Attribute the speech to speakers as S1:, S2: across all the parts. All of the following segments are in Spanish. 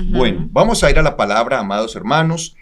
S1: Bueno, vamos a ir a la palabra, amados hermanos.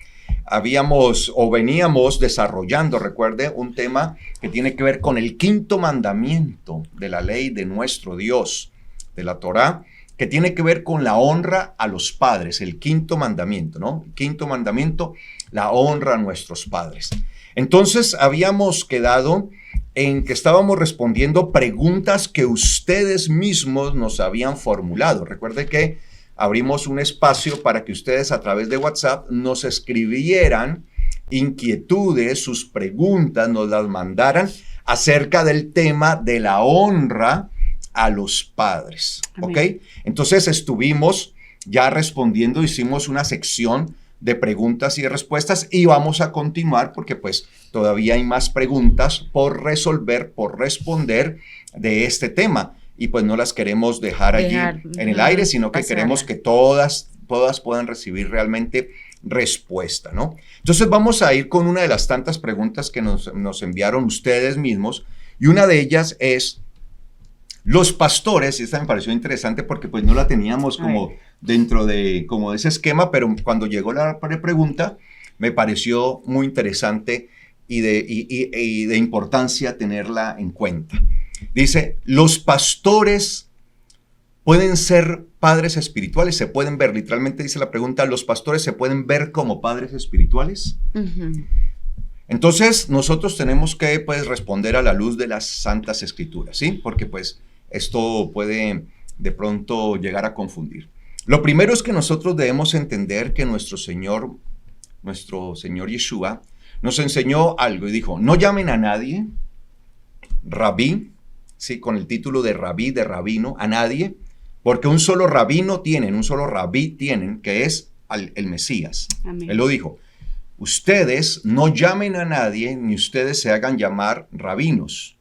S1: Veníamos desarrollando, recuerde, un tema que tiene que ver con el quinto mandamiento de la ley de nuestro Dios, de la Torá, que tiene que ver con la honra a los padres, el quinto mandamiento, ¿no? El quinto mandamiento, la honra a nuestros padres. Entonces, habíamos quedado en que estábamos respondiendo preguntas que ustedes mismos nos habían formulado. Recuerde que abrimos un espacio para que ustedes a través de WhatsApp nos escribieran inquietudes, sus preguntas, nos las mandaran acerca del tema de la honra a los padres. Amén. ¿Ok? Entonces estuvimos ya respondiendo, hicimos una sección de preguntas y de respuestas y vamos a continuar porque pues todavía hay más preguntas por resolver, por responder de este tema. Y pues no las queremos dejar allí en el aire, sino que queremos que todas puedan recibir realmente respuesta, ¿no? Entonces vamos a ir con una de las tantas preguntas que nos enviaron ustedes mismos, y una de ellas es, los pastores, y esta me pareció interesante porque pues no la teníamos como dentro de ese esquema, pero cuando llegó la pregunta me pareció muy interesante y de importancia tenerla en cuenta. Dice, ¿los pastores pueden ser padres espirituales? ¿Se pueden ver? Literalmente dice la pregunta, ¿los pastores se pueden ver como padres espirituales? Entonces, nosotros tenemos que pues, responder a la luz de las Santas Escrituras, ¿sí? Porque pues esto puede de pronto llegar a confundir. Lo primero es que nosotros debemos entender que nuestro Señor Yeshua, nos enseñó algo y dijo, no llamen a nadie rabí, sí, con el título de rabí, de rabino, a nadie, porque un solo rabí tienen, que es el Mesías. Amén. Él lo dijo, ustedes no llamen a nadie, ni ustedes se hagan llamar rabinos,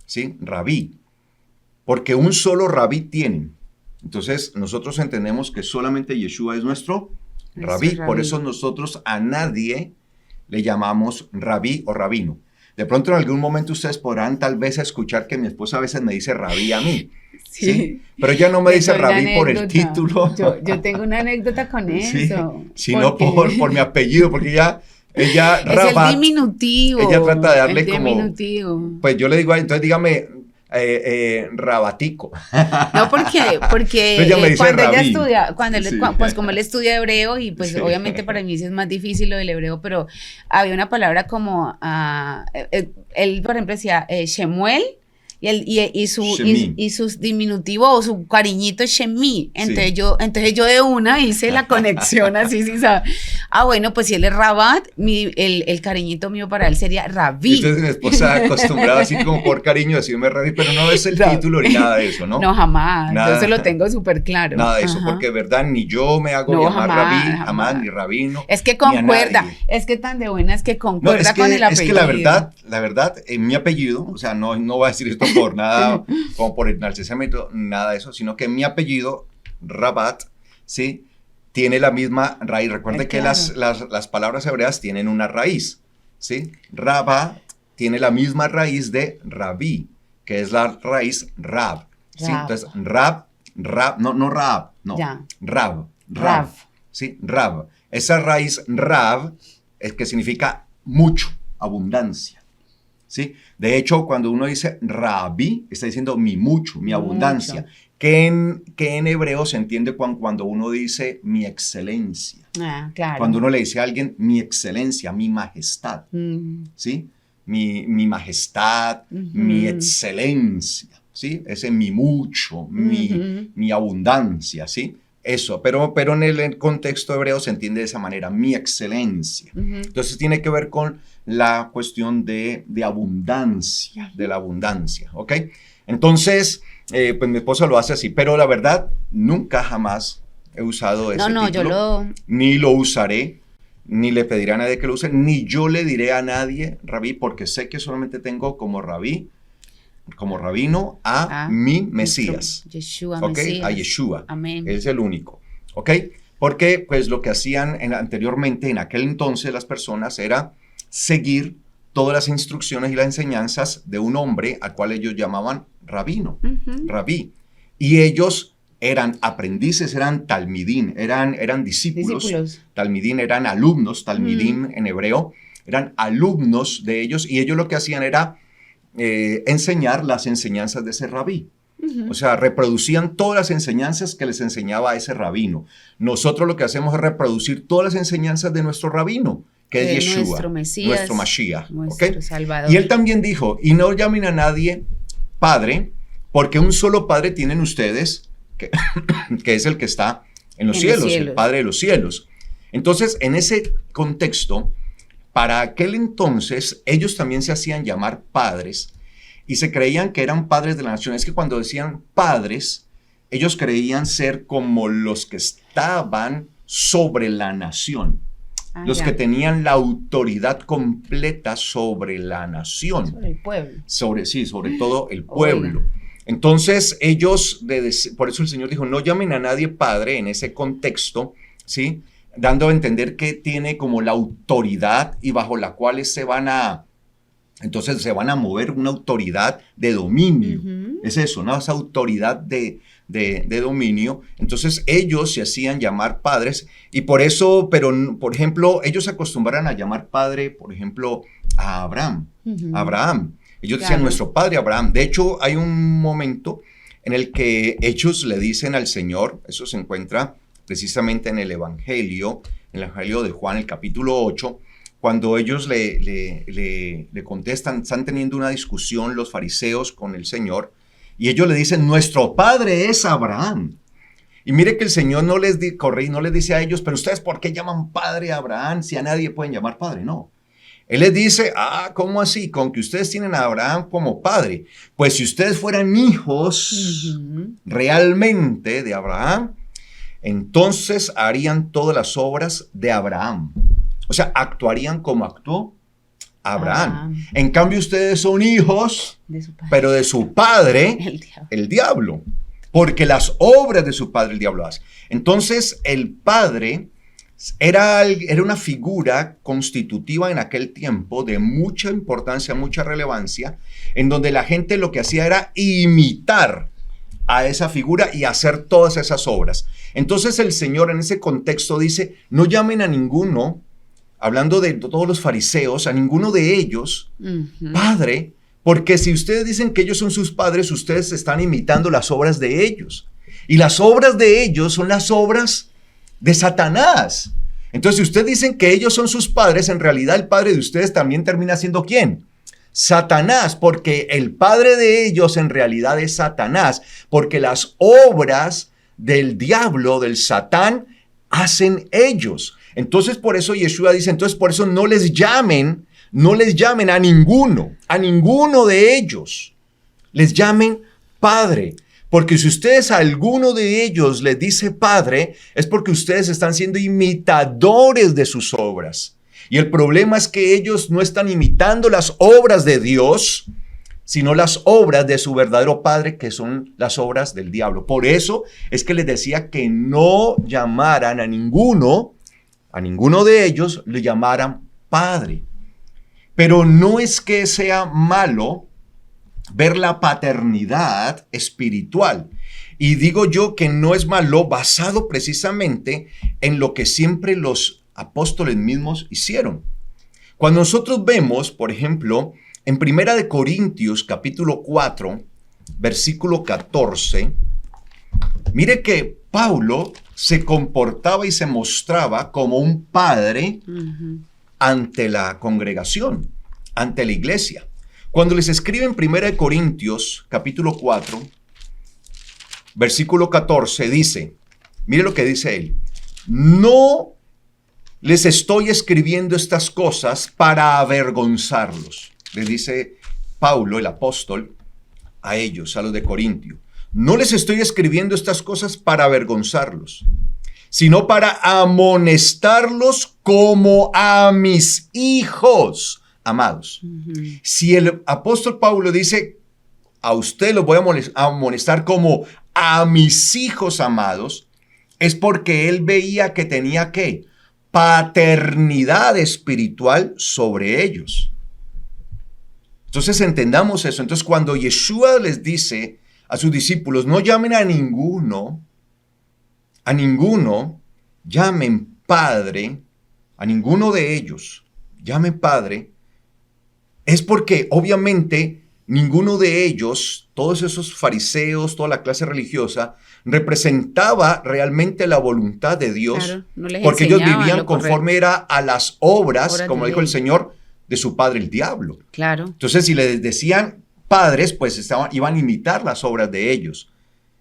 S1: ¿sí? Rabí, porque un solo rabí tienen. Entonces, nosotros entendemos que solamente Yeshua es nuestro rabí, por eso nosotros a nadie le llamamos rabí o rabino. De pronto en algún momento ustedes podrán tal vez escuchar que mi esposa a veces me dice rabí a mí, ¿sí? Pero ella no me dice rabí por el título.
S2: Yo tengo una anécdota con eso.
S1: Sí, sino por mi apellido, porque ella
S2: es
S1: Rabat,
S2: el diminutivo.
S1: Ella trata de darle como,
S2: diminutivo.
S1: Pues yo le digo, entonces dígame Rabatico.
S2: No, porque cuando ella estudia, pues como él estudia hebreo y pues obviamente para mí sí es más difícil lo del hebreo, pero había una palabra como, él por ejemplo decía Shemuel y su diminutivo o su cariñito es Shemi. Entonces yo de una hice la conexión así, sí, ¿sabes? Bueno, pues si él es Rabat, el cariñito mío para él sería Rabí.
S1: Entonces mi esposa acostumbrada así como por cariño a decirme Rabí, pero no es el título ni nada de eso, ¿no?
S2: No, jamás. Nada, yo se lo tengo súper claro.
S1: Nada de eso, porque de verdad ni yo me hago llamar Rabí, jamás, ni rabino.
S2: Es que concuerda, es que tan de buena es que concuerda con el apellido.
S1: Es que la verdad, en mi apellido, o sea, no voy a decir esto por nada, como por enaltecimiento, nada de eso, sino que mi apellido, Rabat, ¿sí? Tiene la misma raíz. Recuerden que las palabras hebreas tienen una raíz, ¿sí? Rabat tiene la misma raíz de rabí, que es la raíz rab, ¿sí? Entonces, rab, no rab, no, rab, ¿sí? Rab. Esa raíz rab es que significa mucho, abundancia. ¿Sí? De hecho, cuando uno dice rabí, está diciendo mi mucho, mi abundancia, que en hebreo se entiende cuando uno dice mi excelencia.
S2: Claro.
S1: Cuando uno le dice a alguien mi excelencia, mi majestad, ¿sí? Mi majestad, mi excelencia, ¿sí? Ese mi mucho, mi abundancia, ¿sí? Eso, pero en el contexto hebreo se entiende de esa manera, mi excelencia. Entonces tiene que ver con la cuestión de abundancia, de la abundancia, ¿ok? Entonces, pues mi esposa lo hace así, pero la verdad, nunca jamás he usado ese título, ni lo usaré, ni le pediré a nadie que lo use, ni yo le diré a nadie rabí, porque sé que solamente tengo como rabí, como rabino a mi Mesías,
S2: Yeshua,
S1: ¿okay?
S2: Mesías.
S1: A Yeshua,
S2: Amén.
S1: Él es el único, ¿ok? Porque pues lo que hacían anteriormente, en aquel entonces las personas era seguir todas las instrucciones y las enseñanzas de un hombre al cual ellos llamaban rabino, rabí, y ellos eran aprendices, eran talmidín, eran discípulos. Talmidín eran alumnos, talmidín en hebreo, eran alumnos de ellos, y ellos lo que hacían era enseñar las enseñanzas de ese rabí. O sea, reproducían todas las enseñanzas que les enseñaba ese rabino. Nosotros lo que hacemos es reproducir todas las enseñanzas de nuestro rabino, que es Yeshua,
S2: nuestro Mesías,
S1: nuestro Mashiach.
S2: Nuestro Salvador.
S1: Y él también dijo, y no llamen a nadie Padre, porque un solo Padre tienen ustedes, que es el que está en los cielos, el Padre de los cielos. Entonces, en ese contexto, para aquel entonces, ellos también se hacían llamar padres, y se creían que eran padres de la nación. Es que cuando decían padres, ellos creían ser como los que estaban sobre la nación, los que tenían la autoridad completa sobre la nación.
S2: Sobre el pueblo.
S1: Sobre todo el pueblo. Oiga. Entonces ellos, por eso el Señor dijo, no llamen a nadie padre en ese contexto, ¿sí? Dando a entender que tiene como la autoridad y bajo la cual se van a mover una autoridad de dominio. Es eso, ¿no? Esa autoridad de dominio. Entonces ellos se hacían llamar padres y por eso, pero por ejemplo, ellos se acostumbraron a llamar padre, por ejemplo, a Abraham. Abraham. Ellos decían nuestro padre Abraham. De hecho, hay un momento en el que ellos le dicen al Señor, eso se encuentra precisamente en el Evangelio de Juan, el capítulo 8, cuando ellos le contestan, están teniendo una discusión los fariseos con el Señor, y ellos le dicen, nuestro padre es Abraham. Y mire que el Señor no les dice a ellos, pero ustedes, ¿por qué llaman padre a Abraham si a nadie pueden llamar padre? No. Él les dice, ¿cómo así? Con que ustedes tienen a Abraham como padre. Pues si ustedes fueran hijos realmente de Abraham, entonces harían todas las obras de Abraham. O sea, actuarían como actuó Abraham. En cambio, ustedes son hijos, pero de su padre, el diablo. Porque las obras de su padre, el diablo hace. Entonces, el padre era una figura constitutiva en aquel tiempo de mucha importancia, mucha relevancia, en donde la gente lo que hacía era imitar a esa figura y hacer todas esas obras. Entonces el Señor en ese contexto dice, no llamen a ninguno, hablando de todos los fariseos, a ninguno de ellos, padre, porque si ustedes dicen que ellos son sus padres, ustedes están imitando las obras de ellos. Y las obras de ellos son las obras de Satanás. Entonces, si ustedes dicen que ellos son sus padres, en realidad el padre de ustedes también termina siendo ¿quién? Satanás, porque el padre de ellos en realidad es Satanás, porque las obras del diablo, del Satán, hacen ellos. Entonces, por eso Yeshua dice, entonces por eso no les llamen a ninguno de ellos. Les llamen padre. Porque si ustedes a alguno de ellos les dice padre, es porque ustedes están siendo imitadores de sus obras. Y el problema es que ellos no están imitando las obras de Dios, sino las obras de su verdadero padre, que son las obras del diablo. Por eso es que les decía que no llamaran a ninguno de ellos, le llamaran padre. Pero no es que sea malo ver la paternidad espiritual. Y digo yo que no es malo basado precisamente en lo que siempre los apóstoles mismos hicieron. Cuando nosotros vemos, por ejemplo, en 1 Corintios capítulo 4, versículo 14, mire que Pablo se comportaba y se mostraba como un padre ante la congregación, ante la iglesia. Cuando les escribe en 1 Corintios, capítulo 4, versículo 14, dice, mire lo que dice él, no les estoy escribiendo estas cosas para avergonzarlos, le dice Pablo, el apóstol, a ellos, a los de Corintio. No les estoy escribiendo estas cosas para avergonzarlos, sino para amonestarlos como a mis hijos amados. Si el apóstol Pablo dice, a usted los voy a amonestar como a mis hijos amados, es porque él veía que tenía ¿qué? Paternidad espiritual sobre ellos. Entonces entendamos eso. Entonces cuando Yeshua les dice a sus discípulos, no llamen a ninguno a ninguno llamen Padre, a ninguno de ellos llamen Padre, es porque obviamente ninguno de ellos, todos esos fariseos, toda la clase religiosa, representaba realmente la voluntad de Dios, claro, no porque ellos vivían conforme era a las obras, como dijo el Señor, de su padre el diablo.
S2: Claro.
S1: Entonces, si les decían padres, pues iban a imitar las obras de ellos.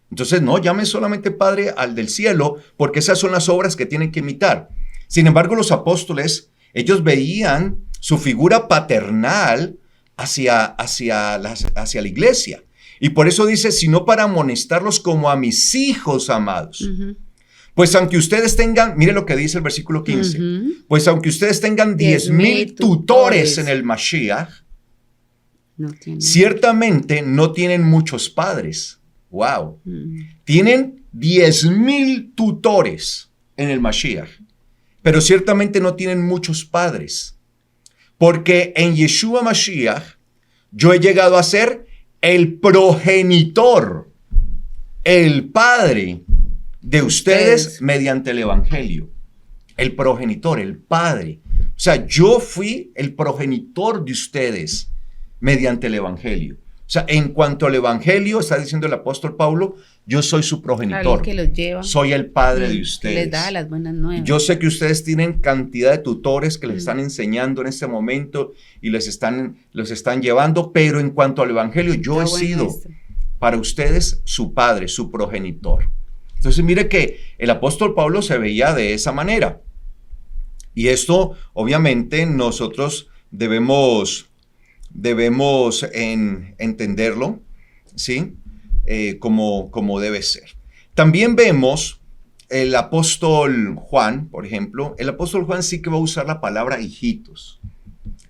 S1: Entonces, no llamen solamente Padre al del cielo, porque esas son las obras que tienen que imitar. Sin embargo, los apóstoles, ellos veían su figura paternal hacia la iglesia. Y por eso dice, sino para amonestarlos como a mis hijos amados. Uh-huh. Pues aunque ustedes tengan, mire lo que dice el versículo 15, uh-huh. Pues aunque ustedes tengan 10,000 tutores en el Mashiach, ciertamente no tienen muchos padres. Wow. Tienen 10,000 tutores en el Mashiach, pero ciertamente no tienen muchos padres. Porque en Yeshua Mashiach yo he llegado a ser el progenitor, el padre de ustedes mediante el evangelio. El progenitor, el padre. O sea, yo fui el progenitor de ustedes mediante el evangelio. O sea, en cuanto al evangelio, está diciendo el apóstol Pablo, yo soy su progenitor.
S2: Que los lleva.
S1: Soy el padre de ustedes.
S2: Les da las buenas nuevas.
S1: Yo sé que ustedes tienen cantidad de tutores que les están enseñando en este momento y los están llevando, pero en cuanto al evangelio, yo he sido para ustedes su padre, su progenitor. Entonces, mire que el apóstol Pablo se veía de esa manera. Y esto, obviamente, nosotros debemos entenderlo, ¿sí? Como debe ser. También vemos el apóstol Juan, por ejemplo. El apóstol Juan sí que va a usar la palabra hijitos.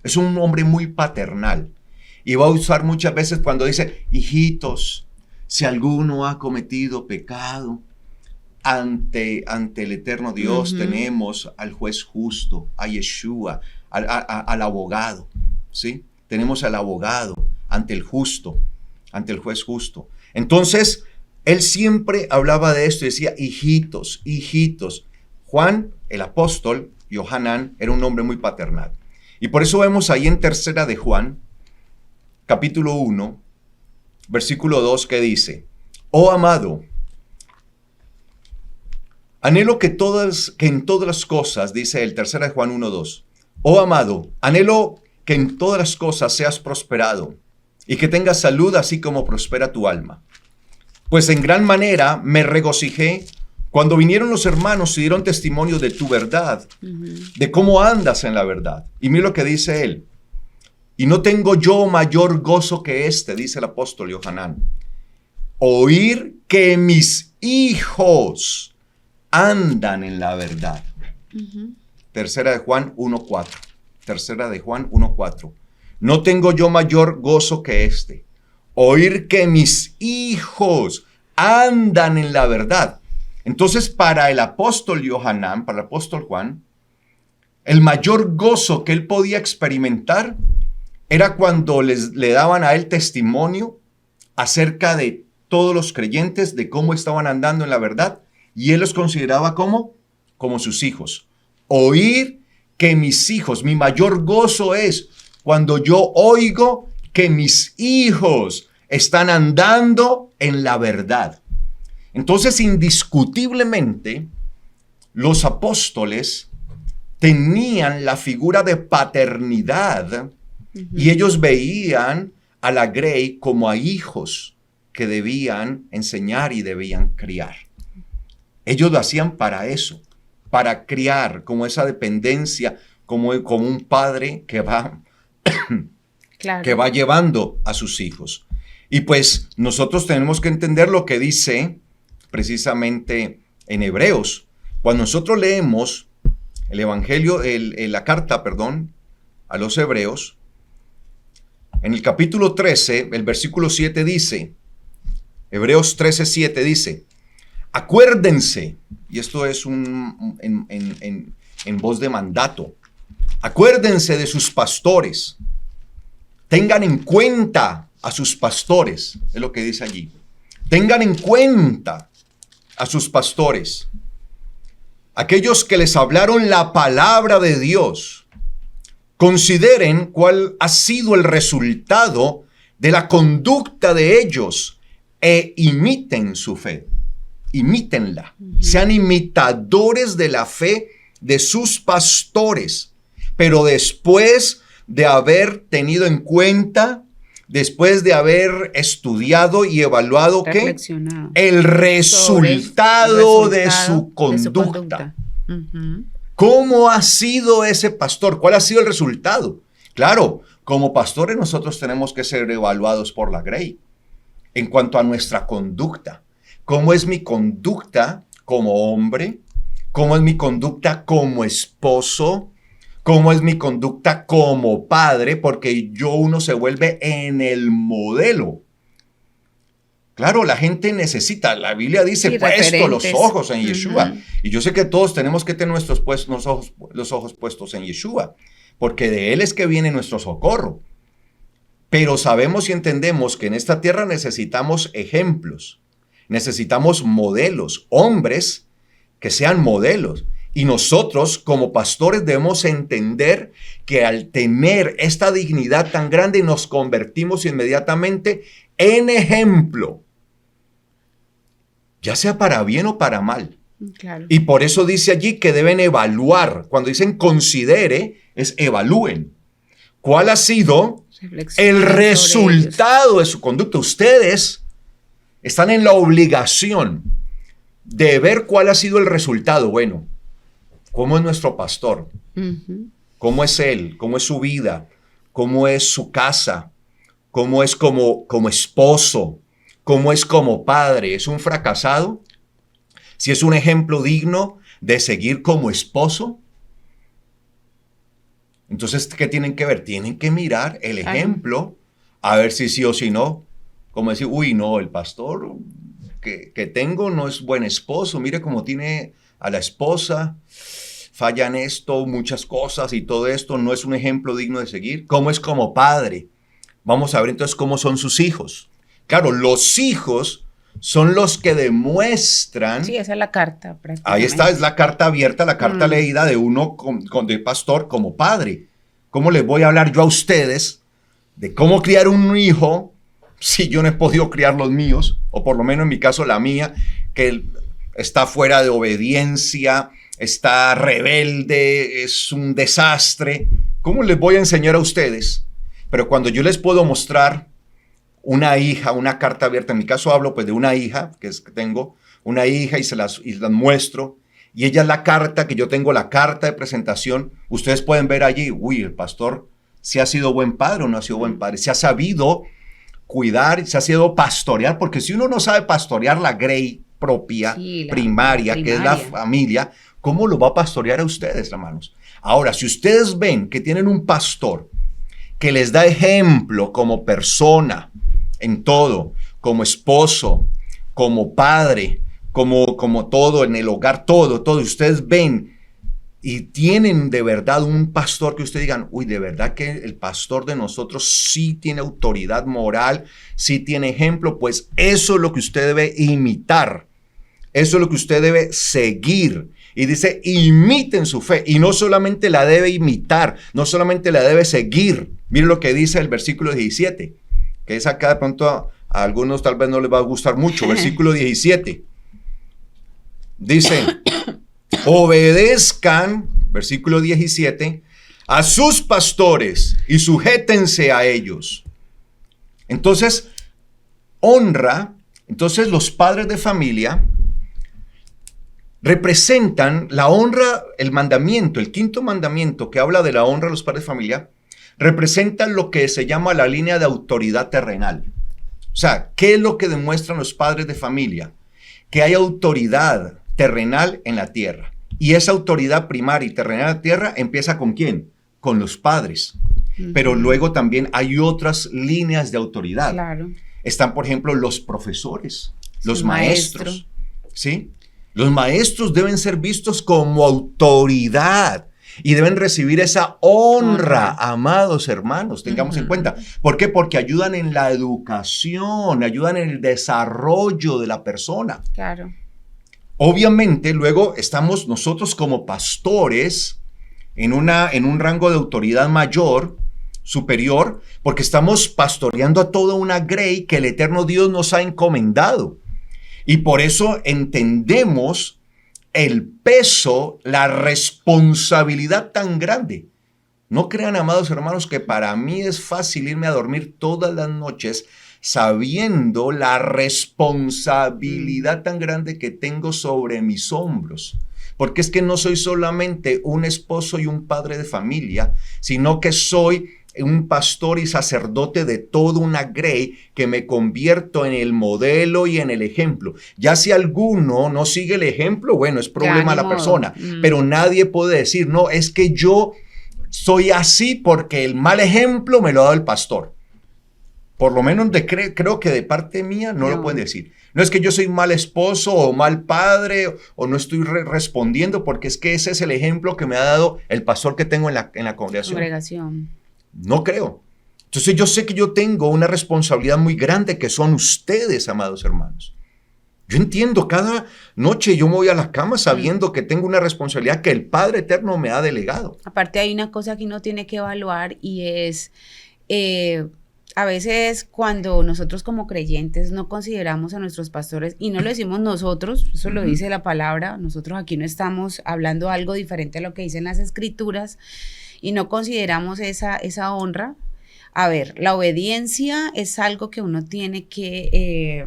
S1: Es un hombre muy paternal. Y va a usar muchas veces cuando dice, hijitos, si alguno ha cometido pecado, ante el eterno Dios tenemos al juez justo, a Yeshua, al abogado, ¿sí? Tenemos al abogado ante el justo, ante el juez justo. Entonces, él siempre hablaba de esto y decía, hijitos, hijitos. Juan, el apóstol, Yohanan, era un hombre muy paternal. Y por eso vemos ahí en Tercera de Juan, capítulo 1, versículo 2, que dice, oh amado, anhelo que en todas las cosas, dice el Tercera de Juan 1, 2, oh amado, anhelo que en todas las cosas seas prosperado y que tengas salud así como prospera tu alma. Pues en gran manera me regocijé cuando vinieron los hermanos y dieron testimonio de tu verdad, de cómo andas en la verdad. Y mira lo que dice él. Y no tengo yo mayor gozo que este, dice el apóstol Yohanan, oír que mis hijos andan en la verdad. Tercera de Juan 1:4. Tercera de Juan 1:4. No tengo yo mayor gozo que este, oír que mis hijos andan en la verdad. Entonces, para el apóstol Yohanan, para el apóstol Juan, el mayor gozo que él podía experimentar era cuando le daban a él testimonio acerca de todos los creyentes, de cómo estaban andando en la verdad, y él los consideraba como sus hijos. Oír que mis hijos, mi mayor gozo es cuando yo oigo que mis hijos están andando en la verdad. Entonces, indiscutiblemente, los apóstoles tenían la figura de paternidad y ellos veían a la Grey como a hijos que debían enseñar y debían criar. Ellos lo hacían para eso, para criar, como esa dependencia, como un padre que va, claro, que va llevando a sus hijos. Y pues nosotros tenemos que entender lo que dice precisamente en Hebreos. Cuando nosotros leemos el Evangelio, la carta a los Hebreos, en el capítulo 13, el versículo 7 dice, Hebreos 13:7 dice, acuérdense, y esto es en voz de mandato, acuérdense de sus pastores, tengan en cuenta a sus pastores, es lo que dice allí, tengan en cuenta a sus pastores, aquellos que les hablaron la palabra de Dios, consideren cuál ha sido el resultado de la conducta de ellos e imiten su fe. Imítenla. Sean imitadores de la fe de sus pastores. Pero después de haber tenido en cuenta, después de haber estudiado y evaluado ¿qué? El resultado de su conducta. ¿Cómo ha sido ese pastor? ¿Cuál ha sido el resultado? Claro, como pastores nosotros tenemos que ser evaluados por la Grey en cuanto a nuestra conducta. ¿Cómo es mi conducta como hombre? ¿Cómo es mi conducta como esposo? ¿Cómo es mi conducta como padre? Porque uno se vuelve en el modelo. Claro, la gente necesita, la Biblia dice, puesto los ojos en Yeshua. Y yo sé que todos tenemos que tener los ojos puestos en Yeshua, porque de Él es que viene nuestro socorro. Pero sabemos y entendemos que en esta tierra necesitamos ejemplos, necesitamos modelos, hombres que sean modelos. Y nosotros como pastores debemos entender que al tener esta dignidad tan grande nos convertimos inmediatamente en ejemplo, ya sea para bien o para mal.
S2: Claro.
S1: Y por eso dice allí que deben evaluar. Cuando dicen considere, es evalúen. ¿Cuál ha sido el resultado de su conducta? Ustedes están en la obligación de ver cuál ha sido el resultado. Bueno, ¿cómo es nuestro pastor? ¿Cómo es él? ¿Cómo es su vida? ¿Cómo es su casa? ¿Cómo es como esposo? ¿Cómo es como padre? ¿Es un fracasado? ¿Si es un ejemplo digno de seguir como esposo? Entonces, ¿qué tienen que ver? Tienen que mirar el ejemplo, a ver si sí o si no. Como decir, uy, no, el pastor que tengo no es buen esposo. Mire cómo tiene a la esposa, falla en esto, muchas cosas y todo esto no es un ejemplo digno de seguir. ¿Cómo es como padre? Vamos a ver entonces cómo son sus hijos. Claro, los hijos son los que demuestran.
S2: Sí, esa es la carta.
S1: Ahí está, es la carta abierta, la carta leída de uno de pastor como padre. ¿Cómo les voy a hablar yo a ustedes de cómo criar un hijo si yo no he podido criar los míos? O por lo menos en mi caso la mía, que está fuera de obediencia, está rebelde, es un desastre. ¿Cómo les voy a enseñar a ustedes? Pero cuando yo les puedo mostrar una hija, una carta abierta, en mi caso hablo pues de una hija, que tengo una hija y las muestro, y ella es la carta que yo tengo, la carta de presentación, ustedes pueden ver allí, uy, el pastor si ha sido buen padre o no ha sido buen padre, si ha sabido cuidar, si ha sabido pastorear, porque si uno no sabe pastorear la Grey propia, primaria, que es la familia, ¿cómo lo va a pastorear a ustedes, hermanos? Ahora, si ustedes ven que tienen un pastor que les da ejemplo como persona en todo, como esposo, como padre, como todo en el hogar, todo, ustedes ven y tienen de verdad un pastor que ustedes digan, uy, de verdad que el pastor de nosotros sí tiene autoridad moral, sí tiene ejemplo, pues eso es lo que usted debe imitar, eso es lo que usted debe seguir. Y dice, imiten su fe. Y no solamente la debe imitar, no solamente la debe seguir. Miren lo que dice el versículo 17, que es acá de pronto a algunos tal vez no les va a gustar mucho. Versículo 17. Dice, obedezcan, versículo 17, a sus pastores y sujétense a ellos. Entonces, honra, entonces los padres de familia representan la honra, el mandamiento, el quinto mandamiento que habla de la honra a los padres de familia, representa lo que se llama la línea de autoridad terrenal. O sea, ¿qué es lo que demuestran los padres de familia? Que hay autoridad terrenal en la tierra. Y esa autoridad primaria y terrenal en la tierra empieza ¿con quién? Con los padres. Pero luego también hay otras líneas de autoridad.
S2: Claro.
S1: Están, por ejemplo, los profesores, los maestros, ¿sí? Los maestros deben ser vistos como autoridad y deben recibir esa honra, amados hermanos, tengamos en cuenta. ¿Por qué? Porque ayudan en la educación, ayudan en el desarrollo de la persona.
S2: Claro.
S1: obviamente luego estamos nosotros como pastores en un rango de autoridad mayor, superior, porque estamos pastoreando a toda una grey que el eterno Dios nos ha encomendado. Y por eso entendemos el peso, la responsabilidad tan grande. No crean, amados hermanos, que para mí es fácil irme a dormir todas las noches sabiendo la responsabilidad tan grande que tengo sobre mis hombros. Porque es que no soy solamente un esposo y un padre de familia, sino que soy un pastor y sacerdote de toda una grey, que me convierto en el modelo y en el ejemplo. Ya si alguno no sigue el ejemplo, bueno, es problema de la persona, pero nadie puede decir, no, es que yo soy así porque el mal ejemplo me lo ha dado el pastor. Por lo menos creo que de parte mía no lo pueden decir. No es que yo soy mal esposo o mal padre o no estoy respondiendo, porque es que ese es el ejemplo que me ha dado el pastor que tengo en la congregación. No creo. Entonces yo sé que yo tengo una responsabilidad muy grande, que son ustedes, amados hermanos. Yo entiendo, cada noche yo me voy a la cama sabiendo que tengo una responsabilidad que el Padre Eterno me ha delegado.
S2: Aparte hay una cosa que uno tiene que evaluar, y es a veces cuando nosotros como creyentes no consideramos a nuestros pastores, y no lo decimos nosotros, eso lo dice la palabra, nosotros aquí no estamos hablando algo diferente a lo que dicen las escrituras, y no consideramos esa honra. A ver, la obediencia es algo que uno tiene que,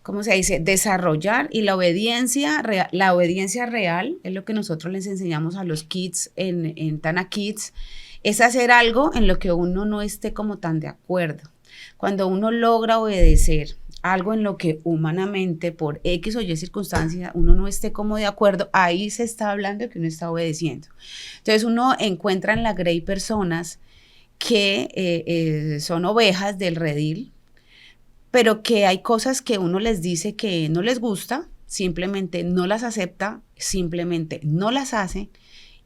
S2: ¿cómo se dice? Desarrollar, y la obediencia real es lo que nosotros les enseñamos a los kids en Tana Kids, es hacer algo en lo que uno no esté como tan de acuerdo. Cuando uno logra obedecer algo en lo que humanamente, por X o Y circunstancia, uno no esté como de acuerdo, ahí se está hablando de que uno está obedeciendo. Entonces uno encuentra en la grey personas que son ovejas del redil, pero que hay cosas que uno les dice que no les gusta, simplemente no las acepta, simplemente no las hace.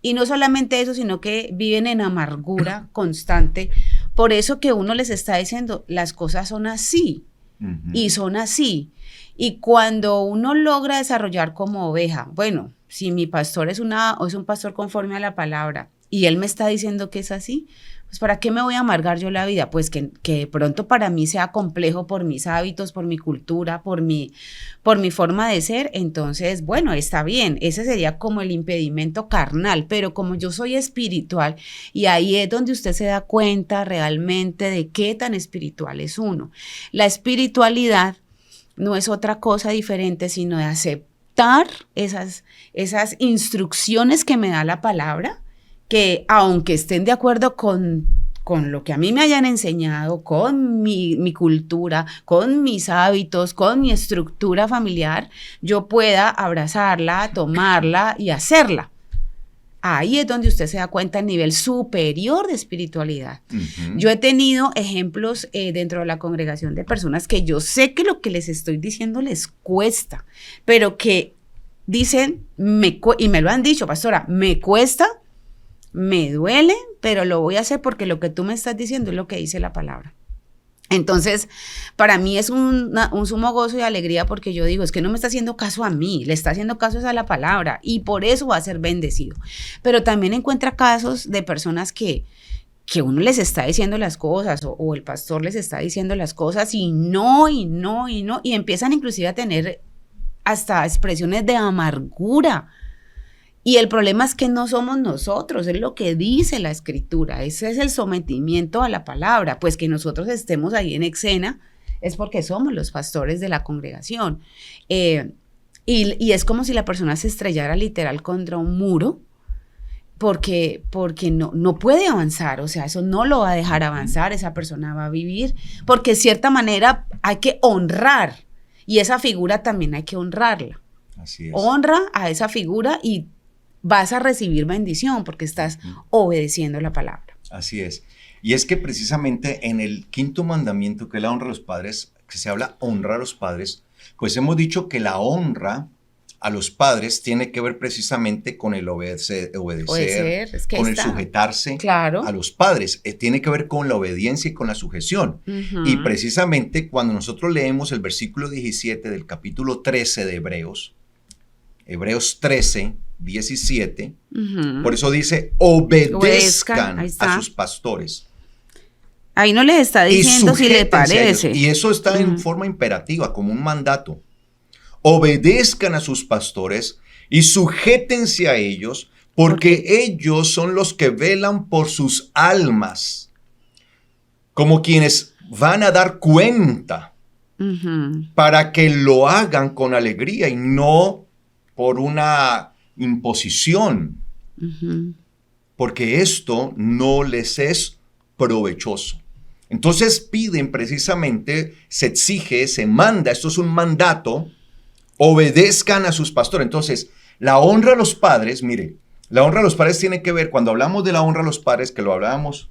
S2: Y no solamente eso, sino que viven en amargura constante. Por eso que uno les está diciendo, las cosas son así. Y son así. Y cuando uno logra desarrollar como oveja, bueno, si mi pastor es un pastor conforme a la palabra y él me está diciendo que es así, pues ¿para qué me voy a amargar yo la vida? Pues que de pronto para mí sea complejo por mis hábitos, por mi cultura, por mi forma de ser. Entonces, bueno, está bien, ese sería como el impedimento carnal, pero como yo soy espiritual, y ahí es donde usted se da cuenta realmente de qué tan espiritual es uno. La espiritualidad no es otra cosa diferente, sino de aceptar esas instrucciones que me da la palabra, que aunque estén de acuerdo con lo que a mí me hayan enseñado, con mi cultura, con mis hábitos, con mi estructura familiar, yo pueda abrazarla, tomarla y hacerla. Ahí es donde usted se da cuenta del nivel superior de espiritualidad. Yo he tenido ejemplos dentro de la congregación de personas que yo sé que lo que les estoy diciendo les cuesta, pero que dicen, y me lo han dicho, pastora, me cuesta, me duele, pero lo voy a hacer porque lo que tú me estás diciendo es lo que dice la palabra. Entonces, para mí es un sumo gozo y alegría, porque yo digo, es que no me está haciendo caso a mí, le está haciendo caso a la palabra, y por eso va a ser bendecido. Pero también encuentra casos de personas que uno les está diciendo las cosas, o el pastor les está diciendo las cosas, y empiezan inclusive a tener hasta expresiones de amargura. Y el problema es que no somos nosotros, es lo que dice la escritura, ese es el sometimiento a la palabra. Pues que nosotros estemos ahí en escena es porque somos los pastores de la congregación. Y es como si la persona se estrellara literal contra un muro, porque no puede avanzar, o sea, eso no lo va a dejar avanzar, esa persona va a vivir, porque de cierta manera hay que honrar, y esa figura también hay que honrarla.
S1: Así es.
S2: Honra a esa figura y vas a recibir bendición porque estás obedeciendo la palabra.
S1: Así es. Y es que precisamente en el quinto mandamiento, que es la honra a los padres, que se habla honrar a los padres, pues hemos dicho que la honra a los padres tiene que ver precisamente con el obedecer
S2: es que
S1: con el sujetarse
S2: claro.
S1: a los padres. Tiene que ver con la obediencia y con la sujeción. Y precisamente cuando nosotros leemos el versículo 17 del capítulo 13 de Hebreos 13, 17, por eso dice, obedezcan a sus pastores.
S2: Ahí no les está diciendo si le parece.
S1: Y eso está en forma imperativa, como un mandato. Obedezcan a sus pastores y sujétense a ellos, porque ellos son los que velan por sus almas, como quienes van a dar cuenta, para que lo hagan con alegría y no por una imposición, porque esto no les es provechoso. Entonces piden precisamente, se exige, se manda, esto es un mandato, obedezcan a sus pastores. Entonces, la honra a los padres, mire, la honra a los padres tiene que ver, cuando hablamos de la honra a los padres, que lo hablábamos,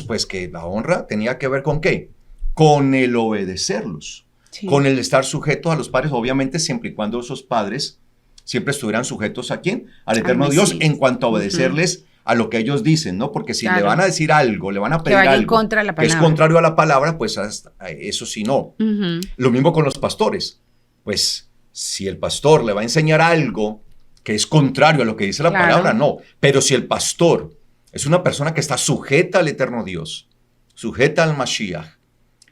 S1: pues que la honra tenía que ver con ¿qué? Con el obedecerlos, con el estar sujetos a los padres, obviamente siempre y cuando esos padres siempre estuvieran sujetos ¿a quién? Al eterno Dios, en cuanto a obedecerles a lo que ellos dicen, ¿no? Porque si le van a decir algo, le van a pedir algo que es contrario a la palabra, pues eso sí no. Lo mismo con los pastores. Pues si el pastor le va a enseñar algo que es contrario a lo que dice la palabra, no. Pero si el pastor es una persona que está sujeta al eterno Dios, sujeta al Mashiach,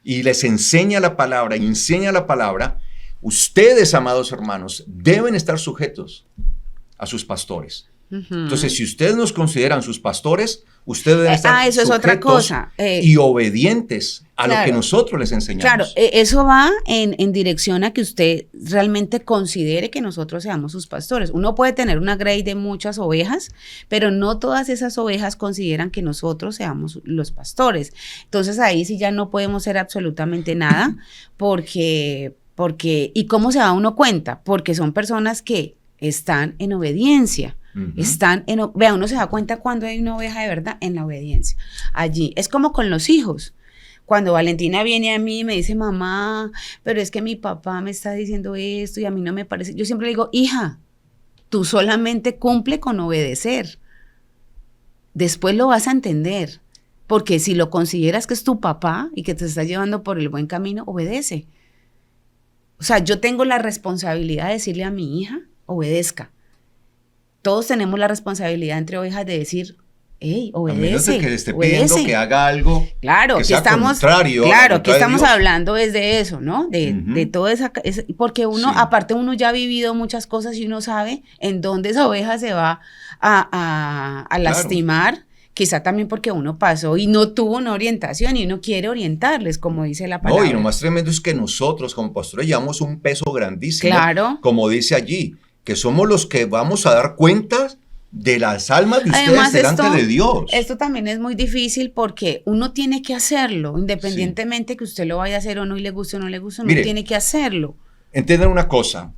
S1: y les enseña la palabra, y enseña la palabra, ustedes, amados hermanos, deben estar sujetos a sus pastores. Entonces, si ustedes nos consideran sus pastores, ustedes deben estar
S2: eso es otra cosa.
S1: Y obedientes a lo que nosotros les enseñamos.
S2: Claro, eso va en dirección a que usted realmente considere que nosotros seamos sus pastores. Uno puede tener una grey de muchas ovejas, pero no todas esas ovejas consideran que nosotros seamos los pastores. Entonces, ahí sí ya no podemos hacer absolutamente nada, porque ¿y cómo se da uno cuenta? Porque son personas que están en obediencia. Vea, uno se da cuenta cuando hay una oveja de verdad en la obediencia. Allí es como con los hijos. Cuando Valentina viene a mí y me dice, mamá, pero es que mi papá me está diciendo esto y a mí no me parece. Yo siempre le digo, hija, tú solamente cumple con obedecer. Después lo vas a entender. Porque si lo consideras que es tu papá y que te está llevando por el buen camino, obedece. O sea, yo tengo la responsabilidad de decirle a mi hija, obedezca. Todos tenemos la responsabilidad entre ovejas de decir, hey, obedece. A menos de
S1: que le esté pidiendo que haga algo que sea contrario.
S2: Claro, que estamos hablando es de eso, ¿no? De toda esa... Porque uno, aparte uno ya ha vivido muchas cosas y uno sabe en dónde esa oveja se va a lastimar. Quizá también porque uno pasó y no tuvo una orientación y uno quiere orientarles, como dice la palabra.
S1: No, y lo más tremendo es que nosotros como pastores llevamos un peso grandísimo.
S2: Claro.
S1: Como dice allí, que somos los que vamos a dar cuenta de las almas de ustedes. Además, delante de Dios.
S2: Esto también es muy difícil porque uno tiene que hacerlo, independientemente que usted lo vaya a hacer o no y le guste o no le guste, uno tiene que hacerlo.
S1: Entiendan una cosa,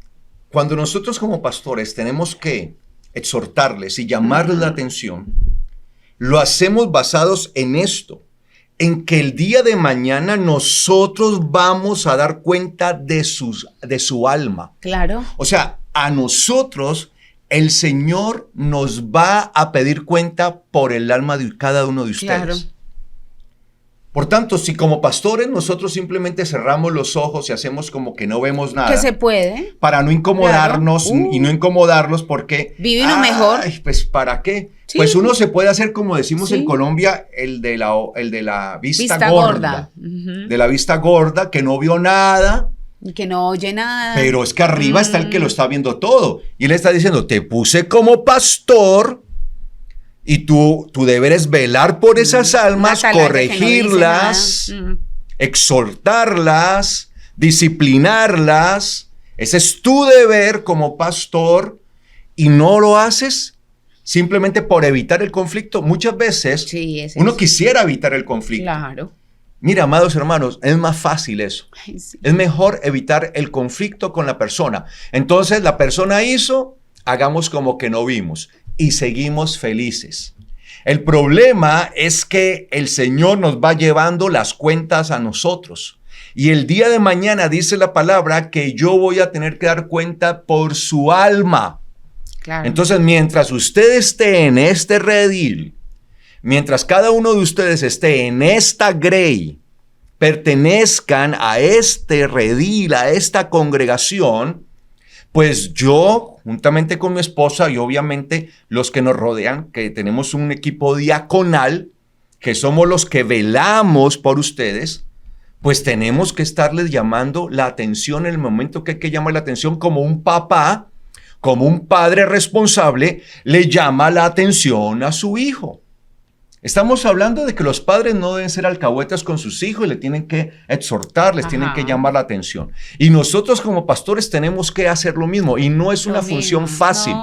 S1: cuando nosotros como pastores tenemos que exhortarles y llamarles la atención, lo hacemos basados en esto, en que el día de mañana nosotros vamos a dar cuenta de su alma.
S2: Claro.
S1: O sea, a nosotros el Señor nos va a pedir cuenta por el alma de cada uno de ustedes.
S2: Claro.
S1: Por tanto, si como pastores nosotros simplemente cerramos los ojos y hacemos como que no vemos nada.
S2: Que se puede.
S1: Para no incomodarnos y no incomodarlos porque...
S2: Vive uno mejor.
S1: Pues ¿para qué? Sí. Pues uno se puede hacer como decimos en Colombia, el de la vista gorda. De la vista gorda, que no vio nada.
S2: Y que no oye nada.
S1: Pero es que arriba está el que lo está viendo todo. Y él está diciendo, te puse como pastor y tu deber es velar por esas almas, corregirlas, exhortarlas, disciplinarlas. Ese es tu deber como pastor y no lo haces simplemente por evitar el conflicto. Muchas veces uno quisiera evitar el conflicto.
S2: Claro.
S1: Mira, amados hermanos, es más fácil eso. Ay, sí. Es mejor evitar el conflicto con la persona. Entonces, la persona hizo, hagamos como que no vimos y seguimos felices. El problema es que el Señor nos va llevando las cuentas a nosotros. Y el día de mañana dice la palabra que yo voy a tener que dar cuenta por su alma. Claro. Entonces, mientras usted esté en este redil, mientras cada uno de ustedes esté en esta grey, pertenezcan a este redil, a esta congregación, pues yo, juntamente con mi esposa y obviamente los que nos rodean, que tenemos un equipo diaconal, que somos los que velamos por ustedes, pues tenemos que estarles llamando la atención en el momento que hay que llamar la atención, como un papá, como un padre responsable, le llama la atención a su hijo. Estamos hablando de que los padres no deben ser alcahuetas con sus hijos y le tienen que exhortar, les tienen que llamar la atención. Y nosotros como pastores tenemos que hacer lo mismo y no es una función fácil.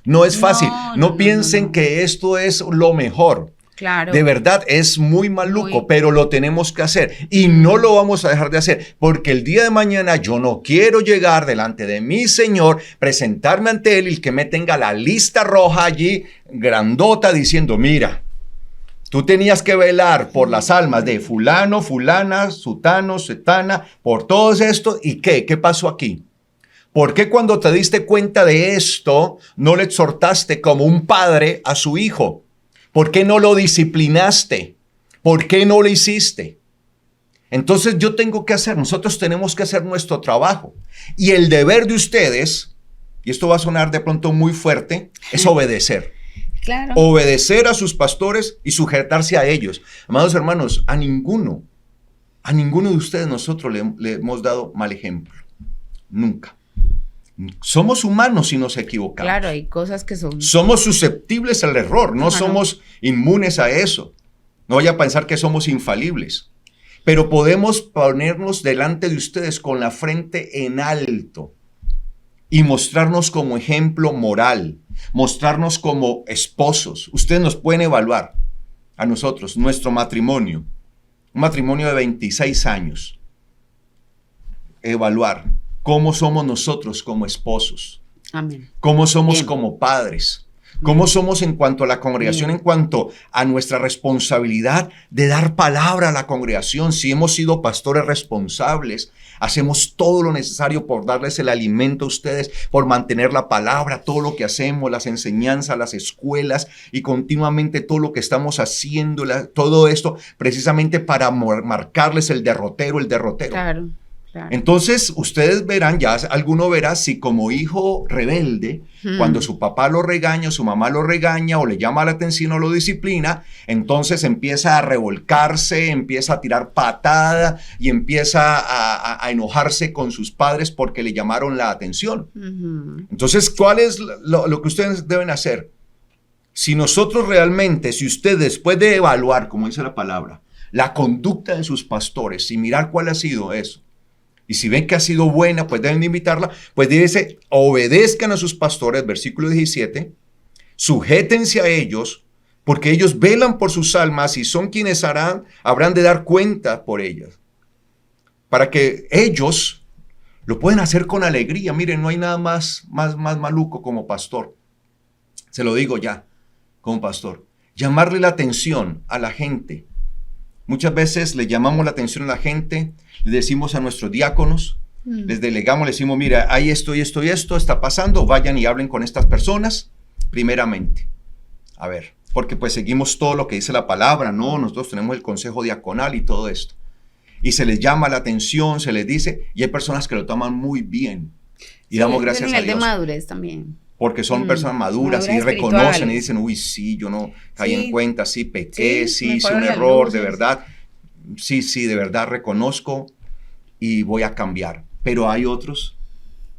S1: No es fácil. No piensen que esto es lo mejor.
S2: Claro.
S1: De verdad, es muy maluco, pero lo tenemos que hacer y no lo vamos a dejar de hacer porque el día de mañana yo no quiero llegar delante de mi Señor, presentarme ante Él y que me tenga la lista roja allí, grandota, diciendo, mira, tú tenías que velar por las almas de fulano, fulana, sutano, setana, por todos estos, ¿y qué? ¿Qué pasó aquí? ¿Por qué cuando te diste cuenta de esto no le exhortaste como un padre a su hijo? ¿Por qué no lo disciplinaste? ¿Por qué no lo hiciste? Entonces nosotros tenemos que hacer nuestro trabajo. Y el deber de ustedes, y esto va a sonar de pronto muy fuerte, es obedecer.
S2: Claro.
S1: Obedecer a sus pastores y sujetarse a ellos. Amados hermanos, a ninguno de ustedes nosotros le hemos dado mal ejemplo. Nunca. Somos humanos y nos equivocamos.
S2: Claro, hay cosas que son...
S1: Somos susceptibles al error, no somos inmunes a eso. No vaya a pensar que somos infalibles. Pero podemos ponernos delante de ustedes con la frente en alto y mostrarnos como ejemplo moral, mostrarnos como esposos. Ustedes nos pueden evaluar a nosotros, nuestro matrimonio, un matrimonio de 26 años. Evaluar cómo somos nosotros como esposos.
S2: Amén.
S1: Cómo somos como padres. Cómo somos en cuanto a la congregación, en cuanto a nuestra responsabilidad de dar palabra a la congregación. Si hemos sido pastores responsables, hacemos todo lo necesario por darles el alimento a ustedes, por mantener la palabra, todo lo que hacemos, las enseñanzas, las escuelas y continuamente todo lo que estamos haciendo, todo esto precisamente para marcarles el derrotero.
S2: Claro. Claro.
S1: Entonces, ustedes verán, ya alguno verá si como hijo rebelde, cuando su papá lo regaña, su mamá lo regaña o le llama la atención o lo disciplina, entonces empieza a revolcarse, empieza a tirar patada y empieza a enojarse con sus padres porque le llamaron la atención. Entonces, ¿cuál es lo que ustedes deben hacer? Si nosotros realmente, si ustedes después de evaluar, como dice la palabra, la conducta de sus pastores y mirar cuál ha sido eso, y si ven que ha sido buena, pues deben de invitarla, pues dice, obedezcan a sus pastores, versículo 17, sujétense a ellos, porque ellos velan por sus almas y son quienes habrán de dar cuenta por ellas, para que ellos lo pueden hacer con alegría. Miren, no hay nada más maluco como pastor, se lo digo ya, como pastor, llamarle la atención a la gente. Muchas veces le llamamos la atención a la gente, le decimos a nuestros diáconos, les delegamos, les decimos, mira, hay esto y esto y esto está pasando, vayan y hablen con estas personas, primeramente. A ver, porque pues seguimos todo lo que dice la palabra, ¿no? Nosotros tenemos el consejo diaconal y todo esto. Y se les llama la atención, se les dice, y hay personas que lo toman muy bien. Y damos gracias a Dios.
S2: De madurez también.
S1: Porque son personas maduras y reconocen y dicen, uy, sí, yo no caí en cuenta, sí, pequé, sí, hice un error, de verdad. Sí, de verdad reconozco y voy a cambiar. Pero hay otros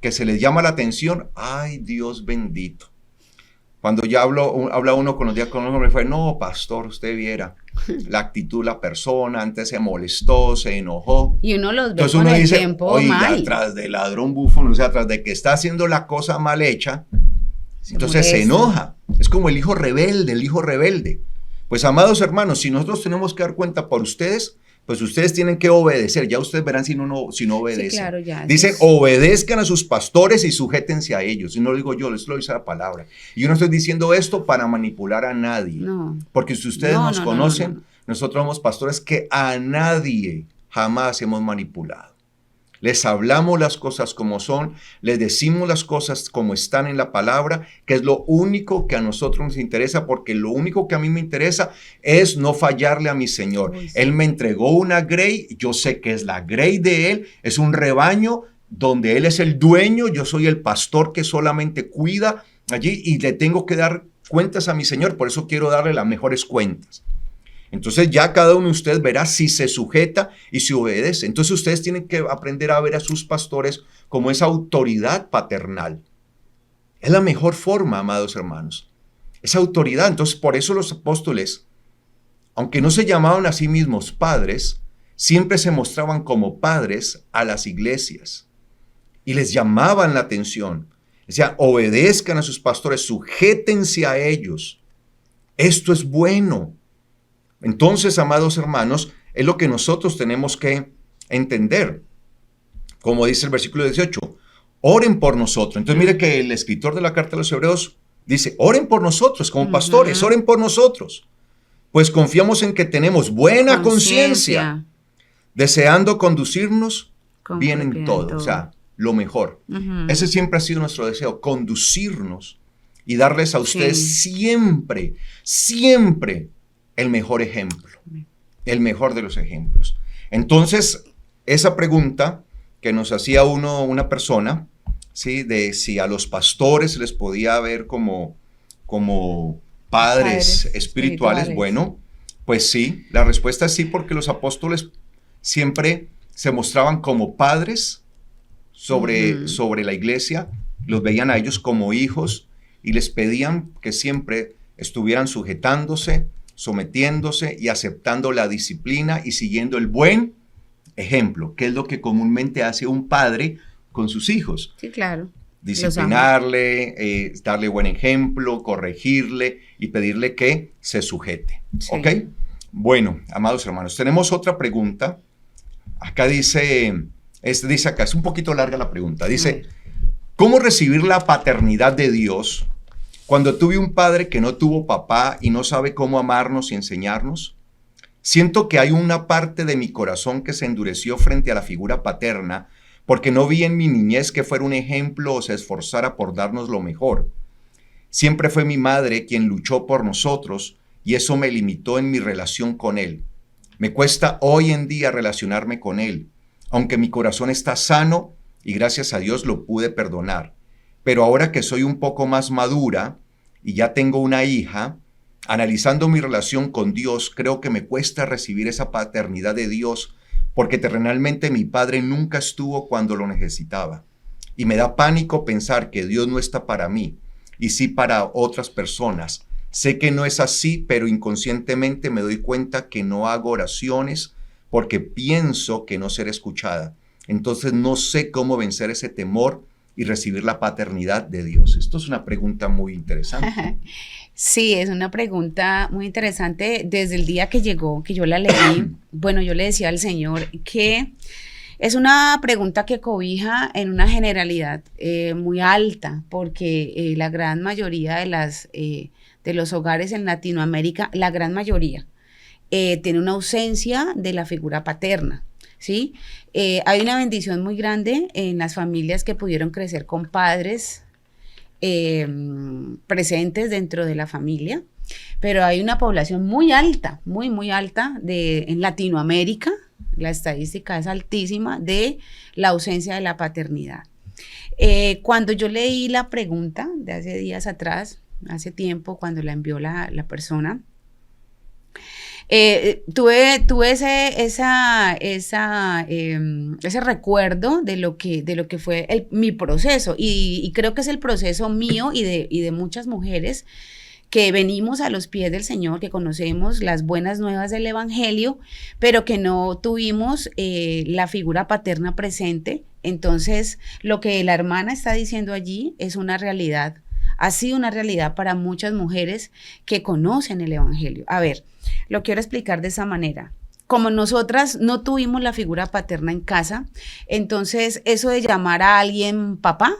S1: que se les llama la atención, ay, Dios bendito. Cuando ya habla uno con los diáconos, me fue, no, pastor, usted viera la actitud de la persona, antes se molestó, se enojó.
S2: Y uno los ve.
S1: Entonces uno dice, oiga, atrás de ladrón búfalo, o sea, atrás de que está haciendo la cosa mal hecha, entonces se enoja. Es como el hijo rebelde. Pues, amados hermanos, si nosotros tenemos que dar cuenta por ustedes, pues ustedes tienen que obedecer. Ya ustedes verán si no obedecen. Sí,
S2: claro, ya.
S1: Dice, obedezcan a sus pastores y sujétense a ellos. Y no lo digo yo, les lo dice la palabra. Y yo no estoy diciendo esto para manipular a nadie.
S2: No.
S1: Porque si ustedes nos conocen, nosotros somos pastores que a nadie jamás hemos manipulado. Les hablamos las cosas como son, les decimos las cosas como están en la palabra, que es lo único que a nosotros nos interesa, porque lo único que a mí me interesa es no fallarle a mi Señor. Él me entregó una grey, yo sé que es la grey de Él, es un rebaño donde Él es el dueño, yo soy el pastor que solamente cuida allí y le tengo que dar cuentas a mi Señor, por eso quiero darle las mejores cuentas. Entonces ya cada uno de ustedes verá si se sujeta y si obedece. Entonces ustedes tienen que aprender a ver a sus pastores como esa autoridad paternal. Es la mejor forma, amados hermanos. Esa autoridad. Entonces por eso los apóstoles, aunque no se llamaban a sí mismos padres, siempre se mostraban como padres a las iglesias. Y les llamaban la atención. O sea, obedezcan a sus pastores, sujétense a ellos. Esto es bueno. Entonces, amados hermanos, es lo que nosotros tenemos que entender. Como dice el versículo 18, oren por nosotros. Entonces, mire que el escritor de la carta a los Hebreos dice, oren por nosotros como pastores, oren por nosotros. Pues confiamos en que tenemos buena conciencia, deseando conducirnos bien en todo. O sea, lo mejor. Ese siempre ha sido nuestro deseo, conducirnos y darles a ustedes siempre el mejor ejemplo, el mejor de los ejemplos. Entonces, esa pregunta que nos hacía una persona, ¿sí? De si a los pastores se les podía ver como padres espirituales, bueno, pues sí, la respuesta es sí, porque los apóstoles siempre se mostraban como padres sobre la iglesia, los veían a ellos como hijos y les pedían que siempre estuvieran sujetándose, sometiéndose y aceptando la disciplina y siguiendo el buen ejemplo, que es lo que comúnmente hace un padre con sus hijos.
S2: Sí, claro.
S1: Disciplinarle, darle buen ejemplo, corregirle y pedirle que se sujete. Sí. ¿Ok? Bueno, amados hermanos, tenemos otra pregunta. Acá dice acá, es un poquito larga la pregunta. Dice, ¿cómo recibir la paternidad de Dios cuando tuve un padre que no tuvo papá y no sabe cómo amarnos y enseñarnos? Siento que hay una parte de mi corazón que se endureció frente a la figura paterna porque no vi en mi niñez que fuera un ejemplo o se esforzara por darnos lo mejor. Siempre fue mi madre quien luchó por nosotros y eso me limitó en mi relación con él. Me cuesta hoy en día relacionarme con él, aunque mi corazón está sano y gracias a Dios lo pude perdonar. Pero ahora que soy un poco más madura y ya tengo una hija, analizando mi relación con Dios, creo que me cuesta recibir esa paternidad de Dios porque terrenalmente mi padre nunca estuvo cuando lo necesitaba. Y me da pánico pensar que Dios no está para mí y sí para otras personas. Sé que no es así, pero inconscientemente me doy cuenta que no hago oraciones porque pienso que no seré escuchada. Entonces no sé cómo vencer ese temor y recibir la paternidad de Dios. Esto es una pregunta muy interesante.
S2: Sí, es una pregunta muy interesante. Desde el día que llegó, que yo la leí, bueno, yo le decía al Señor que es una pregunta que cobija en una generalidad muy alta, porque la gran mayoría de los hogares en Latinoamérica, la gran mayoría, tiene una ausencia de la figura paterna. ¿Sí? Hay una bendición muy grande en las familias que pudieron crecer con padres presentes dentro de la familia, pero hay una población muy alta, muy alta en Latinoamérica, la estadística es altísima, de la ausencia de la paternidad. Cuando yo leí la pregunta de hace días atrás, hace tiempo, cuando la envió la persona, tuve ese recuerdo de lo que fue mi proceso y creo que es el proceso mío y de muchas mujeres que venimos a los pies del Señor, que conocemos las buenas nuevas del Evangelio, pero que no tuvimos la figura paterna presente. Entonces, lo que la hermana está diciendo allí es una realidad, ha sido una realidad para muchas mujeres que conocen el Evangelio. A ver, lo quiero explicar de esa manera. Como nosotras no tuvimos la figura paterna en casa, entonces eso de llamar a alguien papá,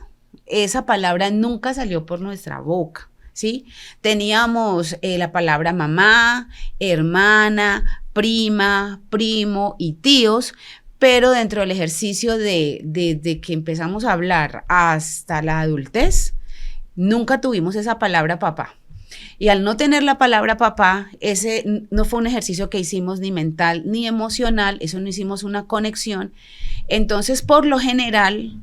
S2: esa palabra nunca salió por nuestra boca, ¿sí? Teníamos la palabra mamá, hermana, prima, primo y tíos, pero dentro del ejercicio de que empezamos a hablar hasta la adultez, nunca tuvimos esa palabra papá. Y al no tener la palabra papá, ese no fue un ejercicio que hicimos ni mental ni emocional, eso no hicimos una conexión. Entonces, por lo general,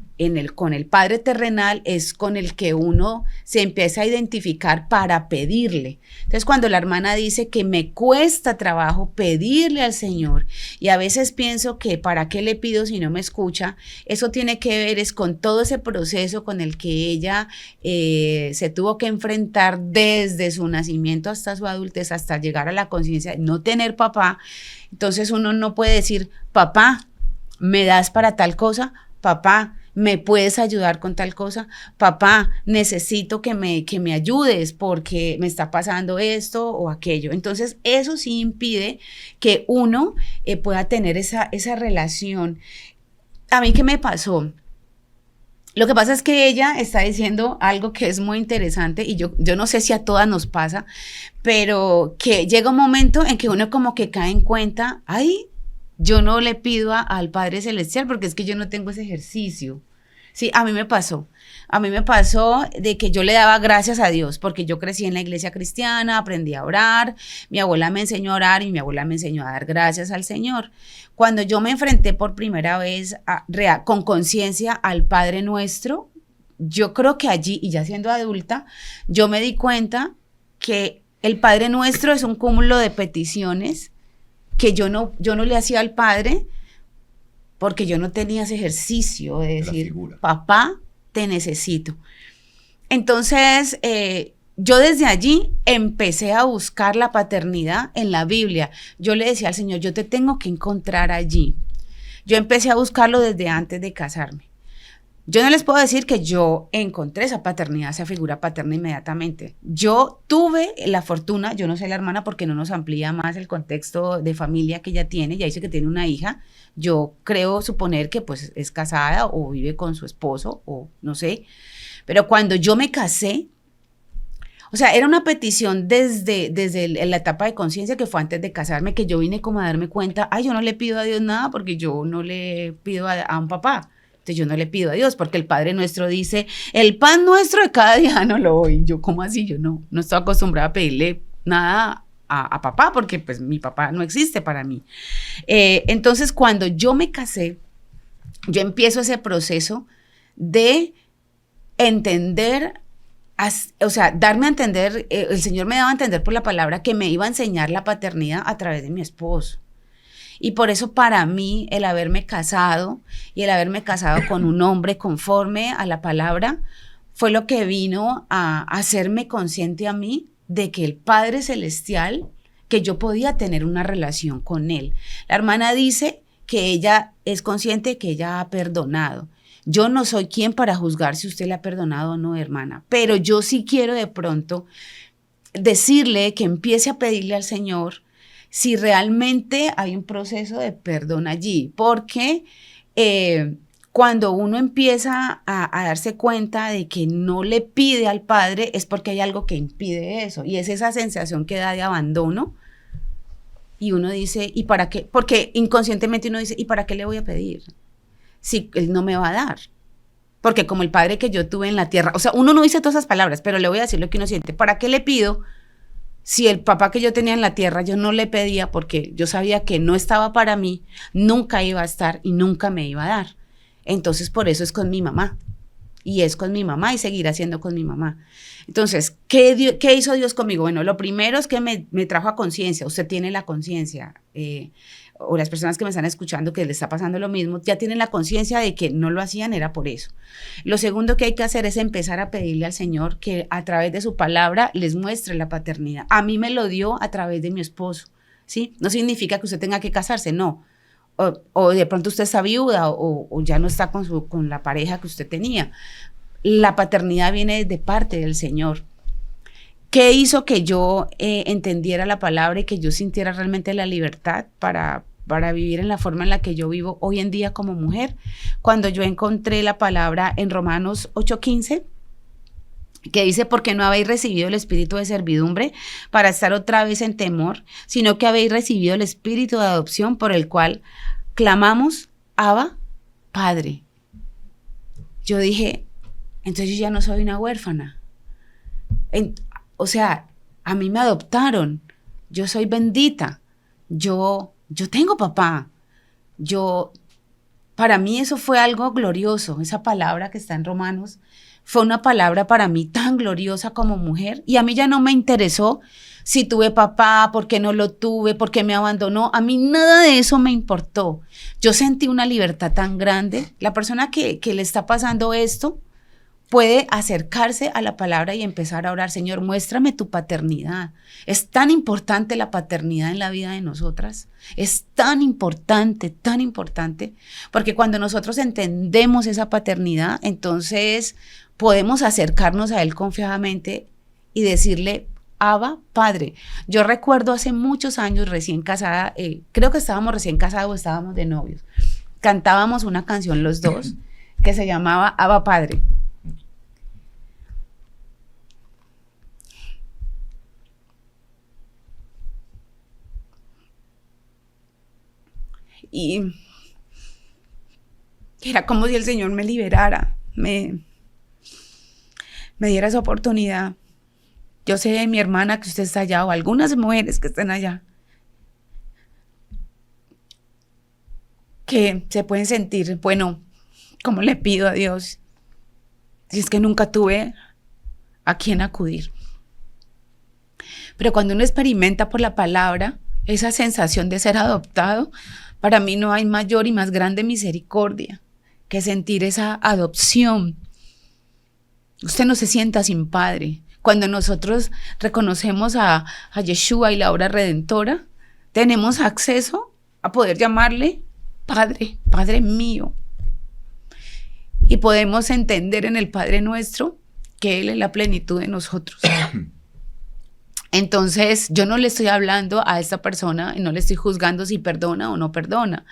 S2: con el Padre terrenal es con el que uno se empieza a identificar para pedirle. Entonces, cuando la hermana dice que me cuesta trabajo pedirle al Señor, y a veces pienso que ¿para qué le pido si no me escucha? Eso tiene que ver es con todo ese proceso con el que ella se tuvo que enfrentar desde su nacimiento hasta su adultez, hasta llegar a la conciencia de no tener papá. Entonces uno no puede decir, papá, ¿me das para tal cosa? Papá, ¿me puedes ayudar con tal cosa? Papá, necesito que me ayudes porque me está pasando esto o aquello. Entonces, eso sí impide que uno pueda tener esa relación. ¿A mí qué me pasó? Lo que pasa es que ella está diciendo algo que es muy interesante y yo no sé si a todas nos pasa, pero que llega un momento en que uno como que cae en cuenta, ay, yo no le pido al Padre Celestial porque es que yo no tengo ese ejercicio. Sí, a mí me pasó de que yo le daba gracias a Dios porque yo crecí en la iglesia cristiana, aprendí a orar, mi abuela me enseñó a orar y mi abuela me enseñó a dar gracias al Señor. Cuando yo me enfrenté por primera vez con conciencia al Padre Nuestro, yo creo que allí, y ya siendo adulta, yo me di cuenta que el Padre Nuestro es un cúmulo de peticiones que yo no le hacía al Padre porque yo no tenía ese ejercicio de decir, papá, te necesito. Entonces, yo desde allí empecé a buscar la paternidad en la Biblia. Yo le decía al Señor, yo te tengo que encontrar allí. Yo empecé a buscarlo desde antes de casarme. Yo no les puedo decir que yo encontré esa paternidad, esa figura paterna inmediatamente. Yo tuve la fortuna, yo no sé la hermana porque no nos amplía más el contexto de familia que ella tiene, ya dice que tiene una hija, yo creo suponer que pues es casada o vive con su esposo o no sé, pero cuando yo me casé, o sea, era una petición desde la etapa de conciencia que fue antes de casarme, que yo vine como a darme cuenta, ay, yo no le pido a Dios nada porque yo no le pido a un papá. Yo no le pido a Dios, porque el Padre Nuestro dice, el pan nuestro de cada día no lo doy. Yo, ¿cómo así? Yo no estoy acostumbrada a pedirle nada a papá, porque pues mi papá no existe para mí. Entonces, cuando yo me casé, yo empiezo ese proceso de entender, o sea, darme a entender, el Señor me daba a entender por la palabra que me iba a enseñar la paternidad a través de mi esposo. Y por eso para mí el haberme casado y el haberme casado con un hombre conforme a la palabra fue lo que vino a hacerme consciente a mí de que el Padre Celestial, que yo podía tener una relación con él. La hermana dice que ella es consciente que ella ha perdonado. Yo no soy quien para juzgar si usted le ha perdonado o no, hermana, pero yo sí quiero de pronto decirle que empiece a pedirle al Señor si realmente hay un proceso de perdón allí, porque cuando uno empieza a darse cuenta de que no le pide al Padre es porque hay algo que impide eso, y es esa sensación que da de abandono, y uno dice, ¿y para qué? Porque inconscientemente uno dice, ¿y para qué le voy a pedir? Si Él no me va a dar. Porque como el Padre que yo tuve en la tierra, o sea, uno no dice todas esas palabras, pero le voy a decir lo que uno siente, ¿para qué le pido? Si el papá que yo tenía en la tierra, yo no le pedía porque yo sabía que no estaba para mí, nunca iba a estar y nunca me iba a dar. Entonces, por eso es con mi mamá. Y es con mi mamá y seguirá siendo con mi mamá. Entonces, ¿qué hizo Dios conmigo? Bueno, lo primero es que me trajo a conciencia. Usted tiene la conciencia. O las personas que me están escuchando que les está pasando lo mismo, ya tienen la conciencia de que no lo hacían, era por eso. Lo segundo que hay que hacer es empezar a pedirle al Señor que a través de su palabra les muestre la paternidad. A mí me lo dio a través de mi esposo, ¿sí? No significa que usted tenga que casarse, no. O de pronto usted está viuda o ya no está con la pareja que usted tenía. La paternidad viene de parte del Señor. ¿Qué hizo que yo entendiera la palabra y que yo sintiera realmente la libertad para vivir en la forma en la que yo vivo hoy en día como mujer? Cuando yo encontré la palabra en Romanos 8:15, que dice, porque no habéis recibido el espíritu de servidumbre para estar otra vez en temor, sino que habéis recibido el espíritu de adopción por el cual clamamos, Abba, Padre. Yo dije, entonces yo ya no soy una huérfana. O sea, a mí me adoptaron, yo soy bendita, yo tengo papá, para mí eso fue algo glorioso, esa palabra que está en Romanos, fue una palabra para mí tan gloriosa como mujer, y a mí ya no me interesó si tuve papá, por qué no lo tuve, por qué me abandonó, a mí nada de eso me importó. Yo sentí una libertad tan grande. La persona que le está pasando esto puede acercarse a la palabra y empezar a orar, Señor, muéstrame tu paternidad. Es tan importante la paternidad en la vida de nosotras, es tan importante, porque cuando nosotros entendemos esa paternidad, entonces podemos acercarnos a Él confiadamente y decirle, Abba, Padre. Yo recuerdo hace muchos años recién casada, creo que estábamos recién casados o estábamos de novios, cantábamos una canción los dos que se llamaba Abba, Padre. Y era como si el Señor me liberara, me diera esa oportunidad. Yo sé, mi hermana, que usted está allá, o algunas mujeres que están allá, que se pueden sentir, bueno, ¿cómo le pido a Dios si es que nunca tuve a quién acudir? Pero cuando uno experimenta por la palabra esa sensación de ser adoptado, para mí no hay mayor y más grande misericordia que sentir esa adopción. Usted no se sienta sin padre. Cuando nosotros reconocemos a Yeshua y la obra redentora, tenemos acceso a poder llamarle Padre, Padre mío. Y podemos entender en el Padre nuestro que Él es la plenitud de nosotros. Entonces, yo no le estoy hablando a esta persona y no le estoy juzgando si perdona o no perdona.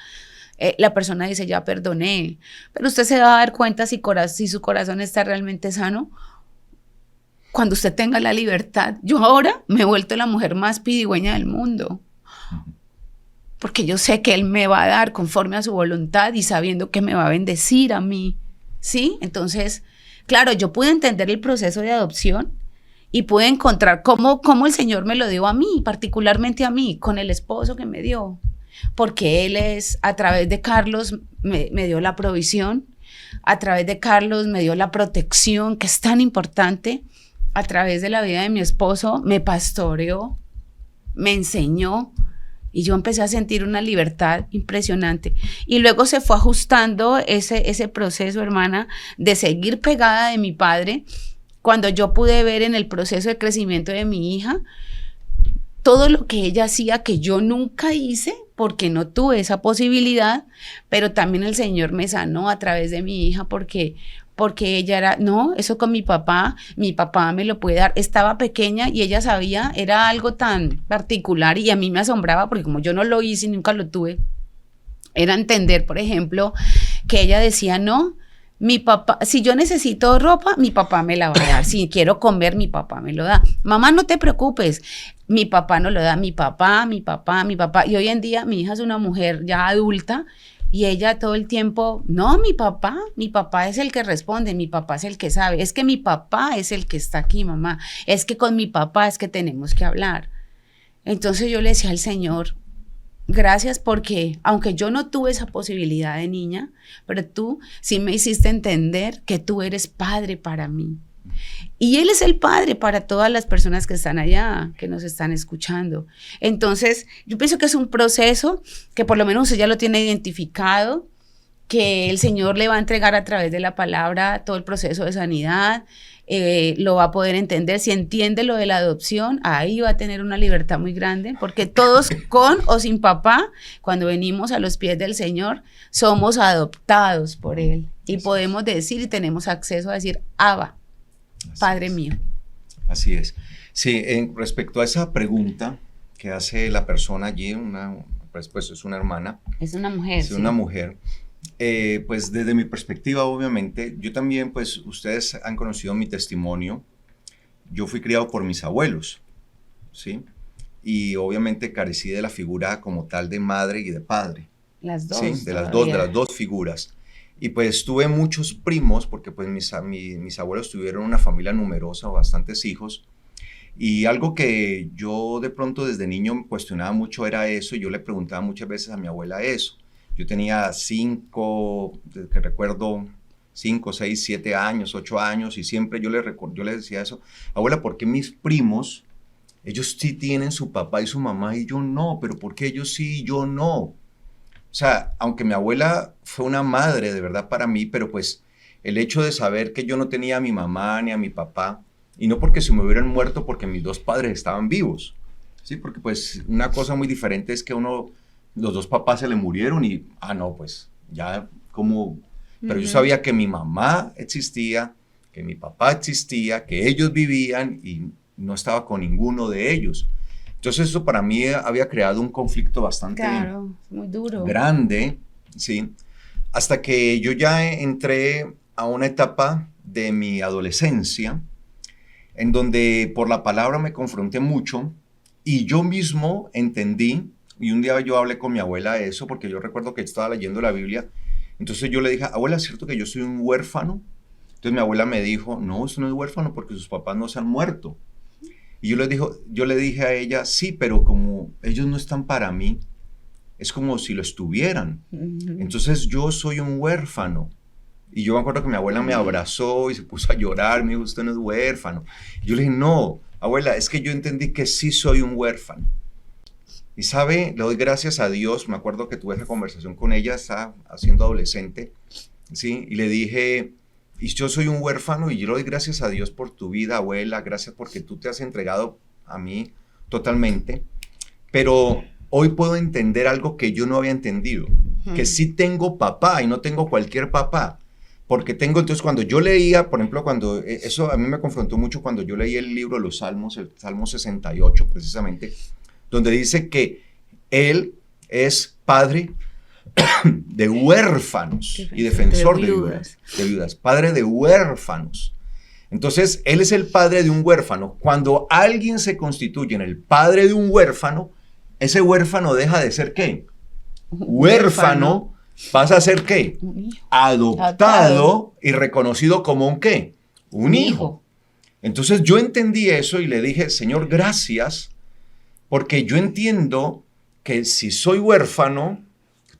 S2: La persona dice, ya perdoné, pero usted se va a dar cuenta si su corazón está realmente sano cuando usted tenga la libertad. Yo ahora me he vuelto la mujer más pidigüeña del mundo, porque yo sé que Él me va a dar conforme a su voluntad y sabiendo que me va a bendecir a mí, ¿sí? Entonces, claro, yo pude entender el proceso de adopción y pude encontrar cómo el Señor me lo dio a mí, particularmente a mí, con el esposo que me dio, porque Él a través de Carlos me dio la provisión, a través de Carlos me dio la protección, que es tan importante, a través de la vida de mi esposo me pastoreó, me enseñó, y yo empecé a sentir una libertad impresionante. Y luego se fue ajustando ese proceso, hermana, de seguir pegada de mi padre, cuando yo pude ver en el proceso de crecimiento de mi hija, todo lo que ella hacía que yo nunca hice, porque no tuve esa posibilidad, pero también el Señor me sanó a través de mi hija, porque ella era, no, eso con mi papá me lo puede dar. Estaba pequeña y ella sabía, era algo tan particular y a mí me asombraba, porque como yo no lo hice y nunca lo tuve, era entender, por ejemplo, que ella decía, no, mi papá, si yo necesito ropa, mi papá me la va a dar. Si quiero comer, mi papá me lo da. Mamá, no te preocupes, mi papá no lo da, mi papá. Y hoy en día mi hija es una mujer ya adulta y ella todo el tiempo, no, mi papá es el que responde, mi papá es el que sabe, es que mi papá es el que está aquí, mamá, es que con mi papá es que tenemos que hablar. Entonces yo le decía al Señor, gracias, porque aunque yo no tuve esa posibilidad de niña, pero tú sí me hiciste entender que tú eres padre para mí. Y Él es el Padre para todas las personas que están allá, que nos están escuchando. Entonces, yo pienso que es un proceso que por lo menos usted ya lo tiene identificado, que el Señor le va a entregar a través de la palabra todo el proceso de sanidad, lo va a poder entender. Si entiende lo de la adopción, ahí va a tener una libertad muy grande, porque todos con o sin papá, cuando venimos a los pies del Señor, somos adoptados por Él y podemos decir y tenemos acceso a decir, Abba, Padre mío.
S1: Así es. Sí, respecto a esa pregunta que hace la persona allí, pues es una hermana.
S2: Es una mujer.
S1: Es una mujer. Pues desde mi perspectiva, obviamente, yo también, pues ustedes han conocido mi testimonio yo fui criado por mis abuelos, ¿sí? Y obviamente carecí de la figura como tal de madre y de padre.
S2: Las dos.
S1: Sí, de las dos figuras. Y pues tuve muchos primos, porque pues mis abuelos tuvieron una familia numerosa, bastantes hijos. Y algo que yo de pronto desde niño me cuestionaba mucho era eso, y yo le preguntaba muchas veces a mi abuela eso. Yo tenía 5, que recuerdo, 5, 6, 7 años, 8 años, y siempre yo le decía eso, abuela, ¿por qué mis primos, ellos sí tienen su papá y su mamá y yo no? ¿Pero por qué ellos sí y yo no? O sea, aunque mi abuela fue una madre de verdad para mí, pero pues el hecho de saber que yo no tenía a mi mamá ni a mi papá, y no porque se me hubieran muerto, porque mis dos padres estaban vivos, ¿sí? Porque pues una cosa muy diferente es que los dos papás se le murieron y, no, pues ya como... Pero yo sabía que mi mamá existía, que mi papá existía, que ellos vivían y no estaba con ninguno de ellos. Entonces eso para mí había creado un conflicto bastante
S2: muy duro,
S1: grande, ¿sí? Hasta que yo ya entré a una etapa de mi adolescencia en donde por la palabra me confronté mucho y yo mismo entendí, y un día yo hablé con mi abuela eso, porque yo recuerdo que estaba leyendo la Biblia, entonces yo le dije, abuela, ¿es cierto que yo soy un huérfano? Entonces mi abuela me dijo, no, usted no es huérfano porque sus papás no se han muerto. Y yo le dije a ella, sí, pero como ellos no están para mí, es como si lo estuvieran. Entonces yo soy un huérfano. Y yo me acuerdo que mi abuela me abrazó y se puso a llorar, me dijo, usted no es huérfano. Y yo le dije, no, abuela, es que yo entendí que sí soy un huérfano. Y sabe, le doy gracias a Dios, me acuerdo que tuve esa conversación con ella, estaba siendo adolescente, ¿sí? Y le dije, y yo soy un huérfano y yo le doy gracias a Dios por tu vida, abuela, gracias porque tú te has entregado a mí totalmente, pero hoy puedo entender algo que yo no había entendido, que sí tengo papá y no tengo cualquier papá, porque tengo, entonces cuando yo leía, por ejemplo, eso a mí me confrontó mucho cuando yo leí el libro de los Salmos, el Salmo 68 precisamente, donde dice que Él es padre de huérfanos y defensor de viudas, padre de huérfanos. Entonces, Él es el padre de un huérfano. Cuando alguien se constituye en el padre de un huérfano, ese huérfano deja de ser ¿qué? Huérfano, pasa a ser ¿qué? Adoptado y reconocido como un ¿qué? Un hijo. Entonces yo entendí eso y le dije, Señor, gracias, porque yo entiendo que si soy huérfano,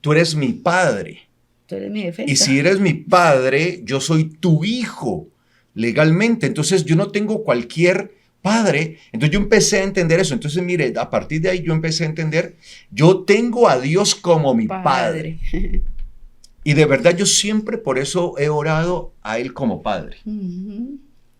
S1: tú eres mi padre.
S2: Tú eres mi defensa.
S1: Y si eres mi padre, yo soy tu hijo legalmente. Entonces yo no tengo cualquier padre. Entonces yo empecé a entender eso. Entonces mire, a partir de ahí yo empecé a entender, yo tengo a Dios como mi padre. Y de verdad yo siempre por eso he orado a Él como padre.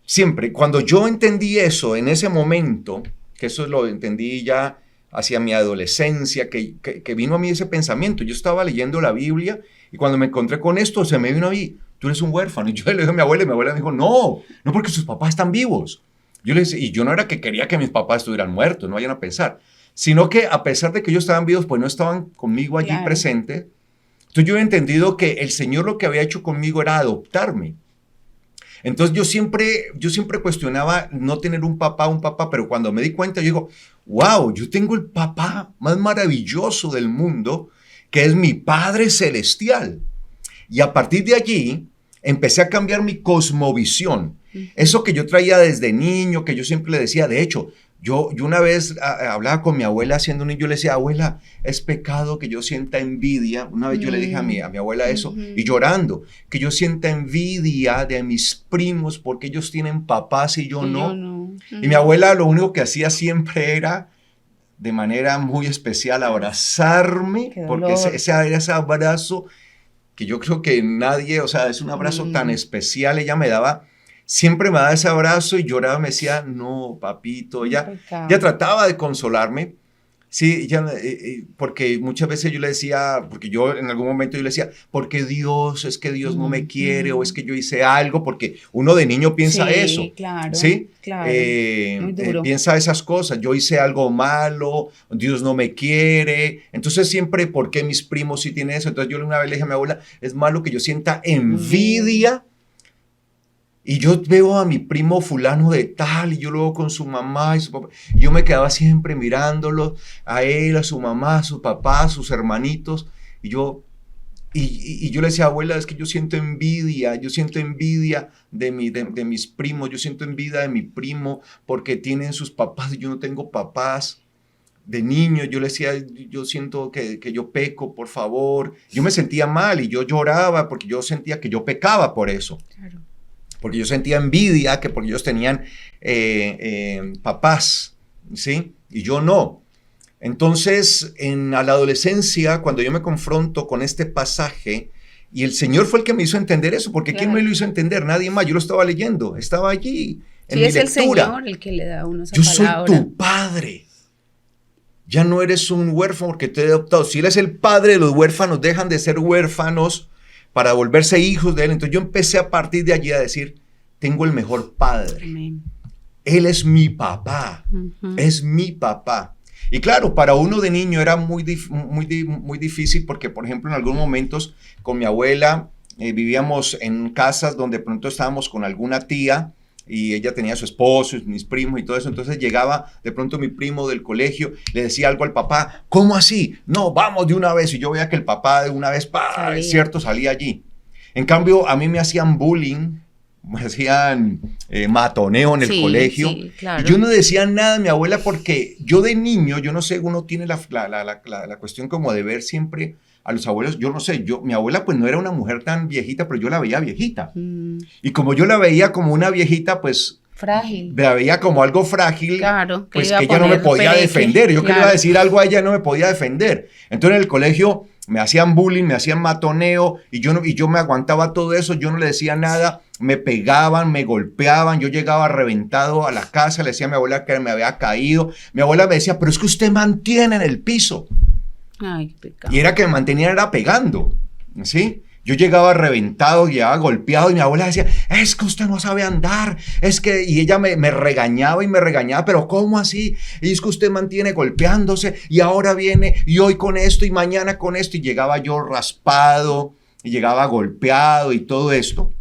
S1: Siempre. Cuando yo entendí eso en ese momento, que eso lo entendí ya hacia mi adolescencia, que vino a mí ese pensamiento. Yo estaba leyendo la Biblia y cuando me encontré con esto, se me vino a mí, tú eres un huérfano. Y yo le dije a mi abuela y mi abuela me dijo, no porque sus papás están vivos. Y yo no era que quería que mis papás estuvieran muertos, no vayan a pensar, sino que a pesar de que ellos estaban vivos, pues no estaban conmigo allí presentes. Entonces yo he entendido que el Señor lo que había hecho conmigo era adoptarme. Entonces yo siempre cuestionaba no tener un papá, pero cuando me di cuenta, yo digo, wow, yo tengo el papá más maravilloso del mundo, que es mi Padre Celestial. Y a partir de allí, empecé a cambiar mi cosmovisión. Eso que yo traía desde niño, que yo siempre le decía, de hecho, yo una vez hablaba con mi abuela siendo niño, yo le decía, abuela, es pecado que yo sienta envidia. Una vez yo le dije a mi abuela eso, y llorando, que yo sienta envidia de mis primos porque ellos tienen papás y yo no. Y mi abuela lo único que hacía siempre era, de manera muy especial, abrazarme, porque ese abrazo que yo creo que nadie, o sea, es un abrazo tan especial, siempre me daba ese abrazo y lloraba, me decía, no, papito, ella trataba de consolarme, sí, porque muchas veces yo le decía, porque yo en algún momento yo le decía, porque es que Dios no me quiere, o es que yo hice algo, porque uno de niño piensa eso, ¿sí?
S2: Claro,
S1: piensa esas cosas, yo hice algo malo, Dios no me quiere, entonces siempre, ¿por qué mis primos sí tienen eso? Entonces yo una vez le dije a mi abuela, es malo que yo sienta envidia. Y yo veo a mi primo fulano de tal, y yo lo veo con su mamá y su papá. Y yo me quedaba siempre mirándolo, a él, a su mamá, a su papá, a sus hermanitos. Y yo le decía, abuela, es que yo siento envidia de mis primos, yo siento envidia de mi primo porque tienen sus papás y yo no tengo papás. De niño yo le decía, yo siento que yo peco, por favor. Yo me sentía mal y yo lloraba porque yo sentía que yo pecaba por eso. Claro. Porque yo sentía envidia, que porque ellos tenían papás, ¿sí? Y yo no. Entonces, a la adolescencia, cuando yo me confronto con este pasaje, y el Señor fue el que me hizo entender eso, porque claro. ¿Quién me lo hizo entender? Nadie más, yo lo estaba leyendo, estaba allí en mi lectura.
S2: Sí, es el Señor el que le da a uno esa
S1: palabra. Yo soy tu padre. Ya no eres un huérfano porque te he adoptado. Si Él es el padre de los huérfanos, dejan de ser huérfanos para volverse hijos de Él. Entonces yo empecé a partir de allí a decir, tengo el mejor padre. Amén. Él es mi papá, es mi papá. Y claro, para uno de niño era muy difícil porque, por ejemplo, en algunos momentos con mi abuela vivíamos en casas donde pronto estábamos con alguna tía y ella tenía a su esposo, mis primos y todo eso. Entonces llegaba de pronto mi primo del colegio, le decía algo al papá, ¿cómo así? No, vamos de una vez. Y yo veía que el papá de una vez, cierto, salía allí. En cambio, a mí me hacían bullying, me hacían matoneo en el colegio. Sí, claro. Y yo no decía nada a mi abuela porque yo de niño, yo no sé, uno tiene la cuestión como de ver siempre a los abuelos. Yo no sé, mi abuela pues no era una mujer tan viejita, pero yo la veía viejita. Y como yo la veía como una viejita, pues
S2: frágil.
S1: La veía como algo frágil,
S2: claro,
S1: pues que ella no me podía defender. Yo que le iba a decir algo a ella, no me podía defender. Entonces en el colegio me hacían bullying, me hacían matoneo y yo me aguantaba todo eso, yo no le decía nada, me pegaban, me golpeaban, yo llegaba reventado a la casa, le decía a mi abuela que me había caído. Mi abuela me decía, pero es que usted mantiene en el piso.
S2: Ay, qué pecado.
S1: Y era que me mantenía era pegando, ¿sí? Yo llegaba reventado, llegaba golpeado y mi abuela decía, es que usted no sabe andar, es que... Y ella me regañaba y me regañaba, pero ¿cómo así? Y es que usted mantiene golpeándose y ahora viene y hoy con esto y mañana con esto. Y llegaba yo raspado y llegaba golpeado y todo esto.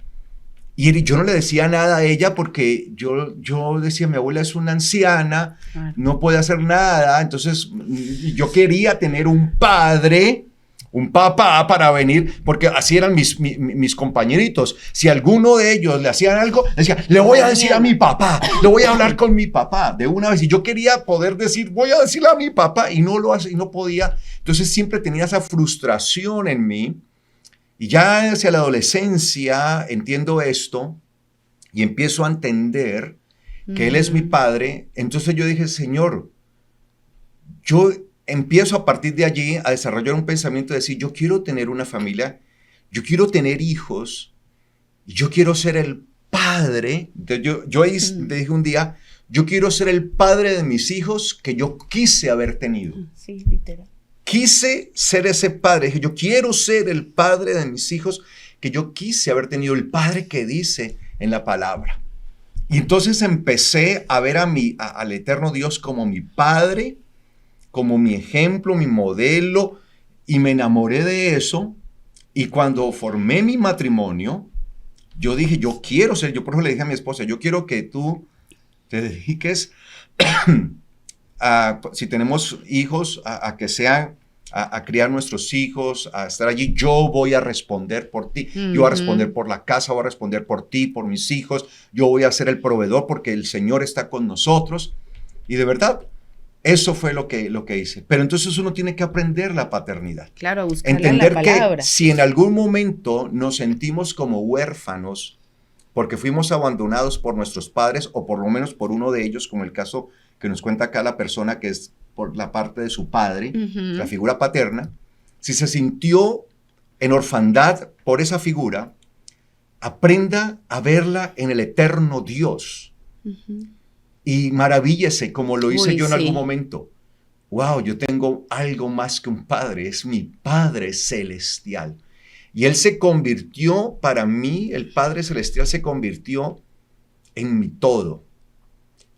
S1: Y yo no le decía nada a ella porque yo decía, mi abuela es una anciana, no puede hacer nada. Entonces yo quería tener un padre, un papá para venir, porque así eran mis compañeritos. Si alguno de ellos le hacían algo, decía, le voy a decir a mi papá, le voy a hablar con mi papá de una vez. Y yo quería poder decir, voy a decirle a mi papá, y no lo hacía, y no podía. Entonces siempre tenía esa frustración en mí. Y ya hacia la adolescencia entiendo esto y empiezo a entender que Él es mi padre. Entonces yo dije, Señor, yo empiezo a partir de allí a desarrollar un pensamiento de decir, yo quiero tener una familia, yo quiero tener hijos, yo quiero ser el padre. Entonces yo ahí le dije un día, yo quiero ser el padre de mis hijos que yo quise haber tenido.
S2: Sí, literal.
S1: Quise ser ese padre. Dije, yo quiero ser el padre de mis hijos que yo quise haber tenido, el padre que dice en la palabra. Y entonces empecé a ver al eterno Dios como mi padre, como mi ejemplo, mi modelo, y me enamoré de eso. Y cuando formé mi matrimonio, yo dije, yo quiero ser, yo por eso le dije a mi esposa, yo quiero que tú te dediques si tenemos hijos, a que sean, a criar nuestros hijos, a estar allí. Yo voy a responder por ti. Yo voy a responder por la casa, voy a responder por ti, por mis hijos. Yo voy a ser el proveedor porque el Señor está con nosotros. Y de verdad, eso fue lo que hice. Pero entonces uno tiene que aprender la paternidad.
S2: Claro, buscarla
S1: entender
S2: en la palabra.
S1: Que si en algún momento nos sentimos como huérfanos porque fuimos abandonados por nuestros padres o por lo menos por uno de ellos, como el caso que nos cuenta acá la persona que es por la parte de su padre, la figura paterna, si se sintió en orfandad por esa figura, aprenda a verla en el eterno Dios. Y maravíllese como lo hice yo en algún momento. Wow, yo tengo algo más que un padre, es mi Padre Celestial. Y Él se convirtió, para mí, el Padre Celestial se convirtió en mi todo.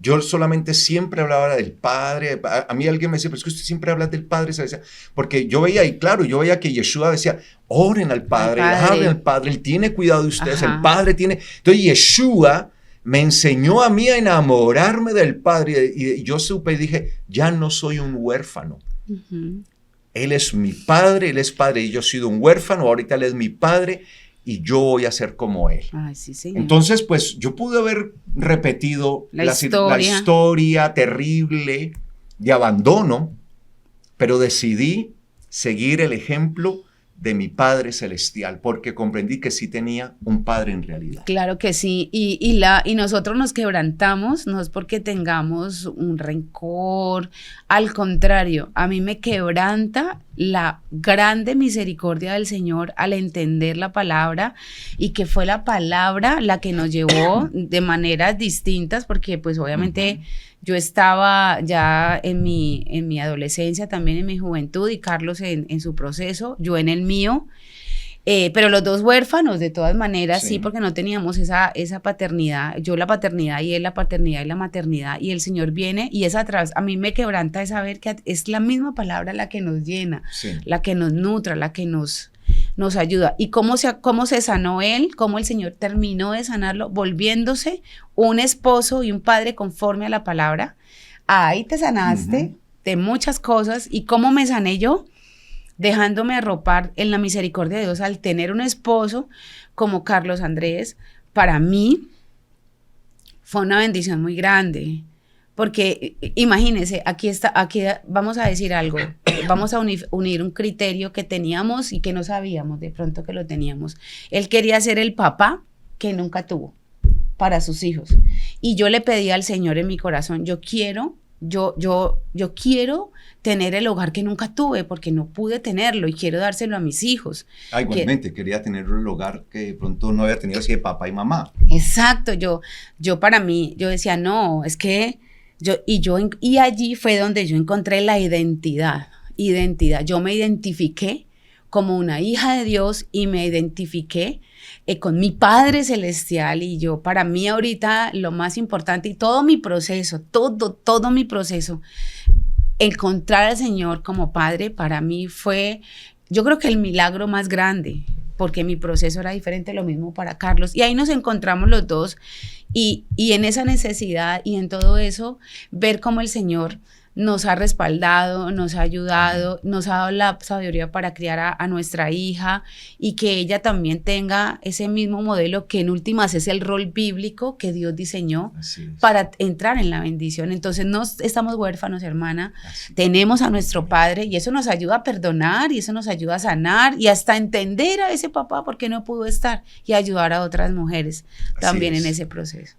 S1: Yo solamente siempre hablaba del Padre. A mí alguien me decía, pero es que usted siempre habla del Padre. Porque yo veía, y claro, yo veía que Yeshua decía, oren al Padre, hablen al Padre, Él tiene cuidado de ustedes, el Padre tiene... Entonces Yeshua me enseñó a mí a enamorarme del Padre y yo supe y dije, ya no soy un huérfano. Él es mi Padre, Él es Padre y yo he sido un huérfano, ahorita Él es mi Padre y yo voy a ser como Él.
S2: Ay, sí, señor.
S1: Entonces, pues yo pude haber repetido la historia terrible de abandono, pero decidí seguir el ejemplo de mi Padre Celestial, porque comprendí que sí tenía un Padre en realidad.
S2: Claro que sí, y nosotros nos quebrantamos, no es porque tengamos un rencor, al contrario, a mí me quebranta la grande misericordia del Señor al entender la palabra, y que fue la palabra la que nos llevó de maneras distintas, porque pues obviamente... Yo estaba ya en mi adolescencia, también en mi juventud, y Carlos en su proceso, yo en el mío, pero los dos huérfanos de todas maneras, sí, porque no teníamos esa paternidad, yo la paternidad y él la paternidad y la maternidad, y el Señor viene y es atrás. A mí me quebranta es saber que es la misma palabra la que nos llena, la que nos nutra, la que nos ayuda. Y cómo se sanó él, cómo el Señor terminó de sanarlo, volviéndose un esposo y un padre conforme a la palabra. Ahí te sanaste de muchas cosas. ¿Y cómo me sané yo? Dejándome arropar en la misericordia de Dios al tener un esposo como Carlos Andrés. Para mí fue una bendición muy grande. Porque imagínense, aquí vamos a decir algo, vamos a unir un criterio que teníamos y que no sabíamos de pronto que lo teníamos. Él quería ser el papá que nunca tuvo para sus hijos. Y yo le pedí al Señor en mi corazón, yo quiero tener el hogar que nunca tuve porque no pude tenerlo y quiero dárselo a mis hijos.
S1: Igualmente, quería tener el hogar que de pronto no había tenido así de papá y mamá.
S2: Exacto, yo para mí, yo decía, no, es que... Y allí fue donde yo encontré la identidad. Yo me identifiqué como una hija de Dios y me identifiqué con mi Padre Celestial, y yo, para mí ahorita lo más importante y todo mi proceso, todo mi proceso, encontrar al Señor como Padre, para mí fue, yo creo que el milagro más grande, porque mi proceso era diferente, lo mismo para Carlos, y ahí nos encontramos los dos, y en esa necesidad y en todo eso, ver cómo el Señor nos ha respaldado, nos ha ayudado, nos ha dado la sabiduría para criar a nuestra hija, y que ella también tenga ese mismo modelo que en últimas es el rol bíblico que Dios diseñó para entrar en la bendición. Entonces no estamos huérfanos, hermana, tenemos a nuestro Padre, y eso nos ayuda a perdonar, y eso nos ayuda a sanar, y hasta entender a ese papá por qué no pudo estar, y ayudar a otras mujeres también en ese proceso.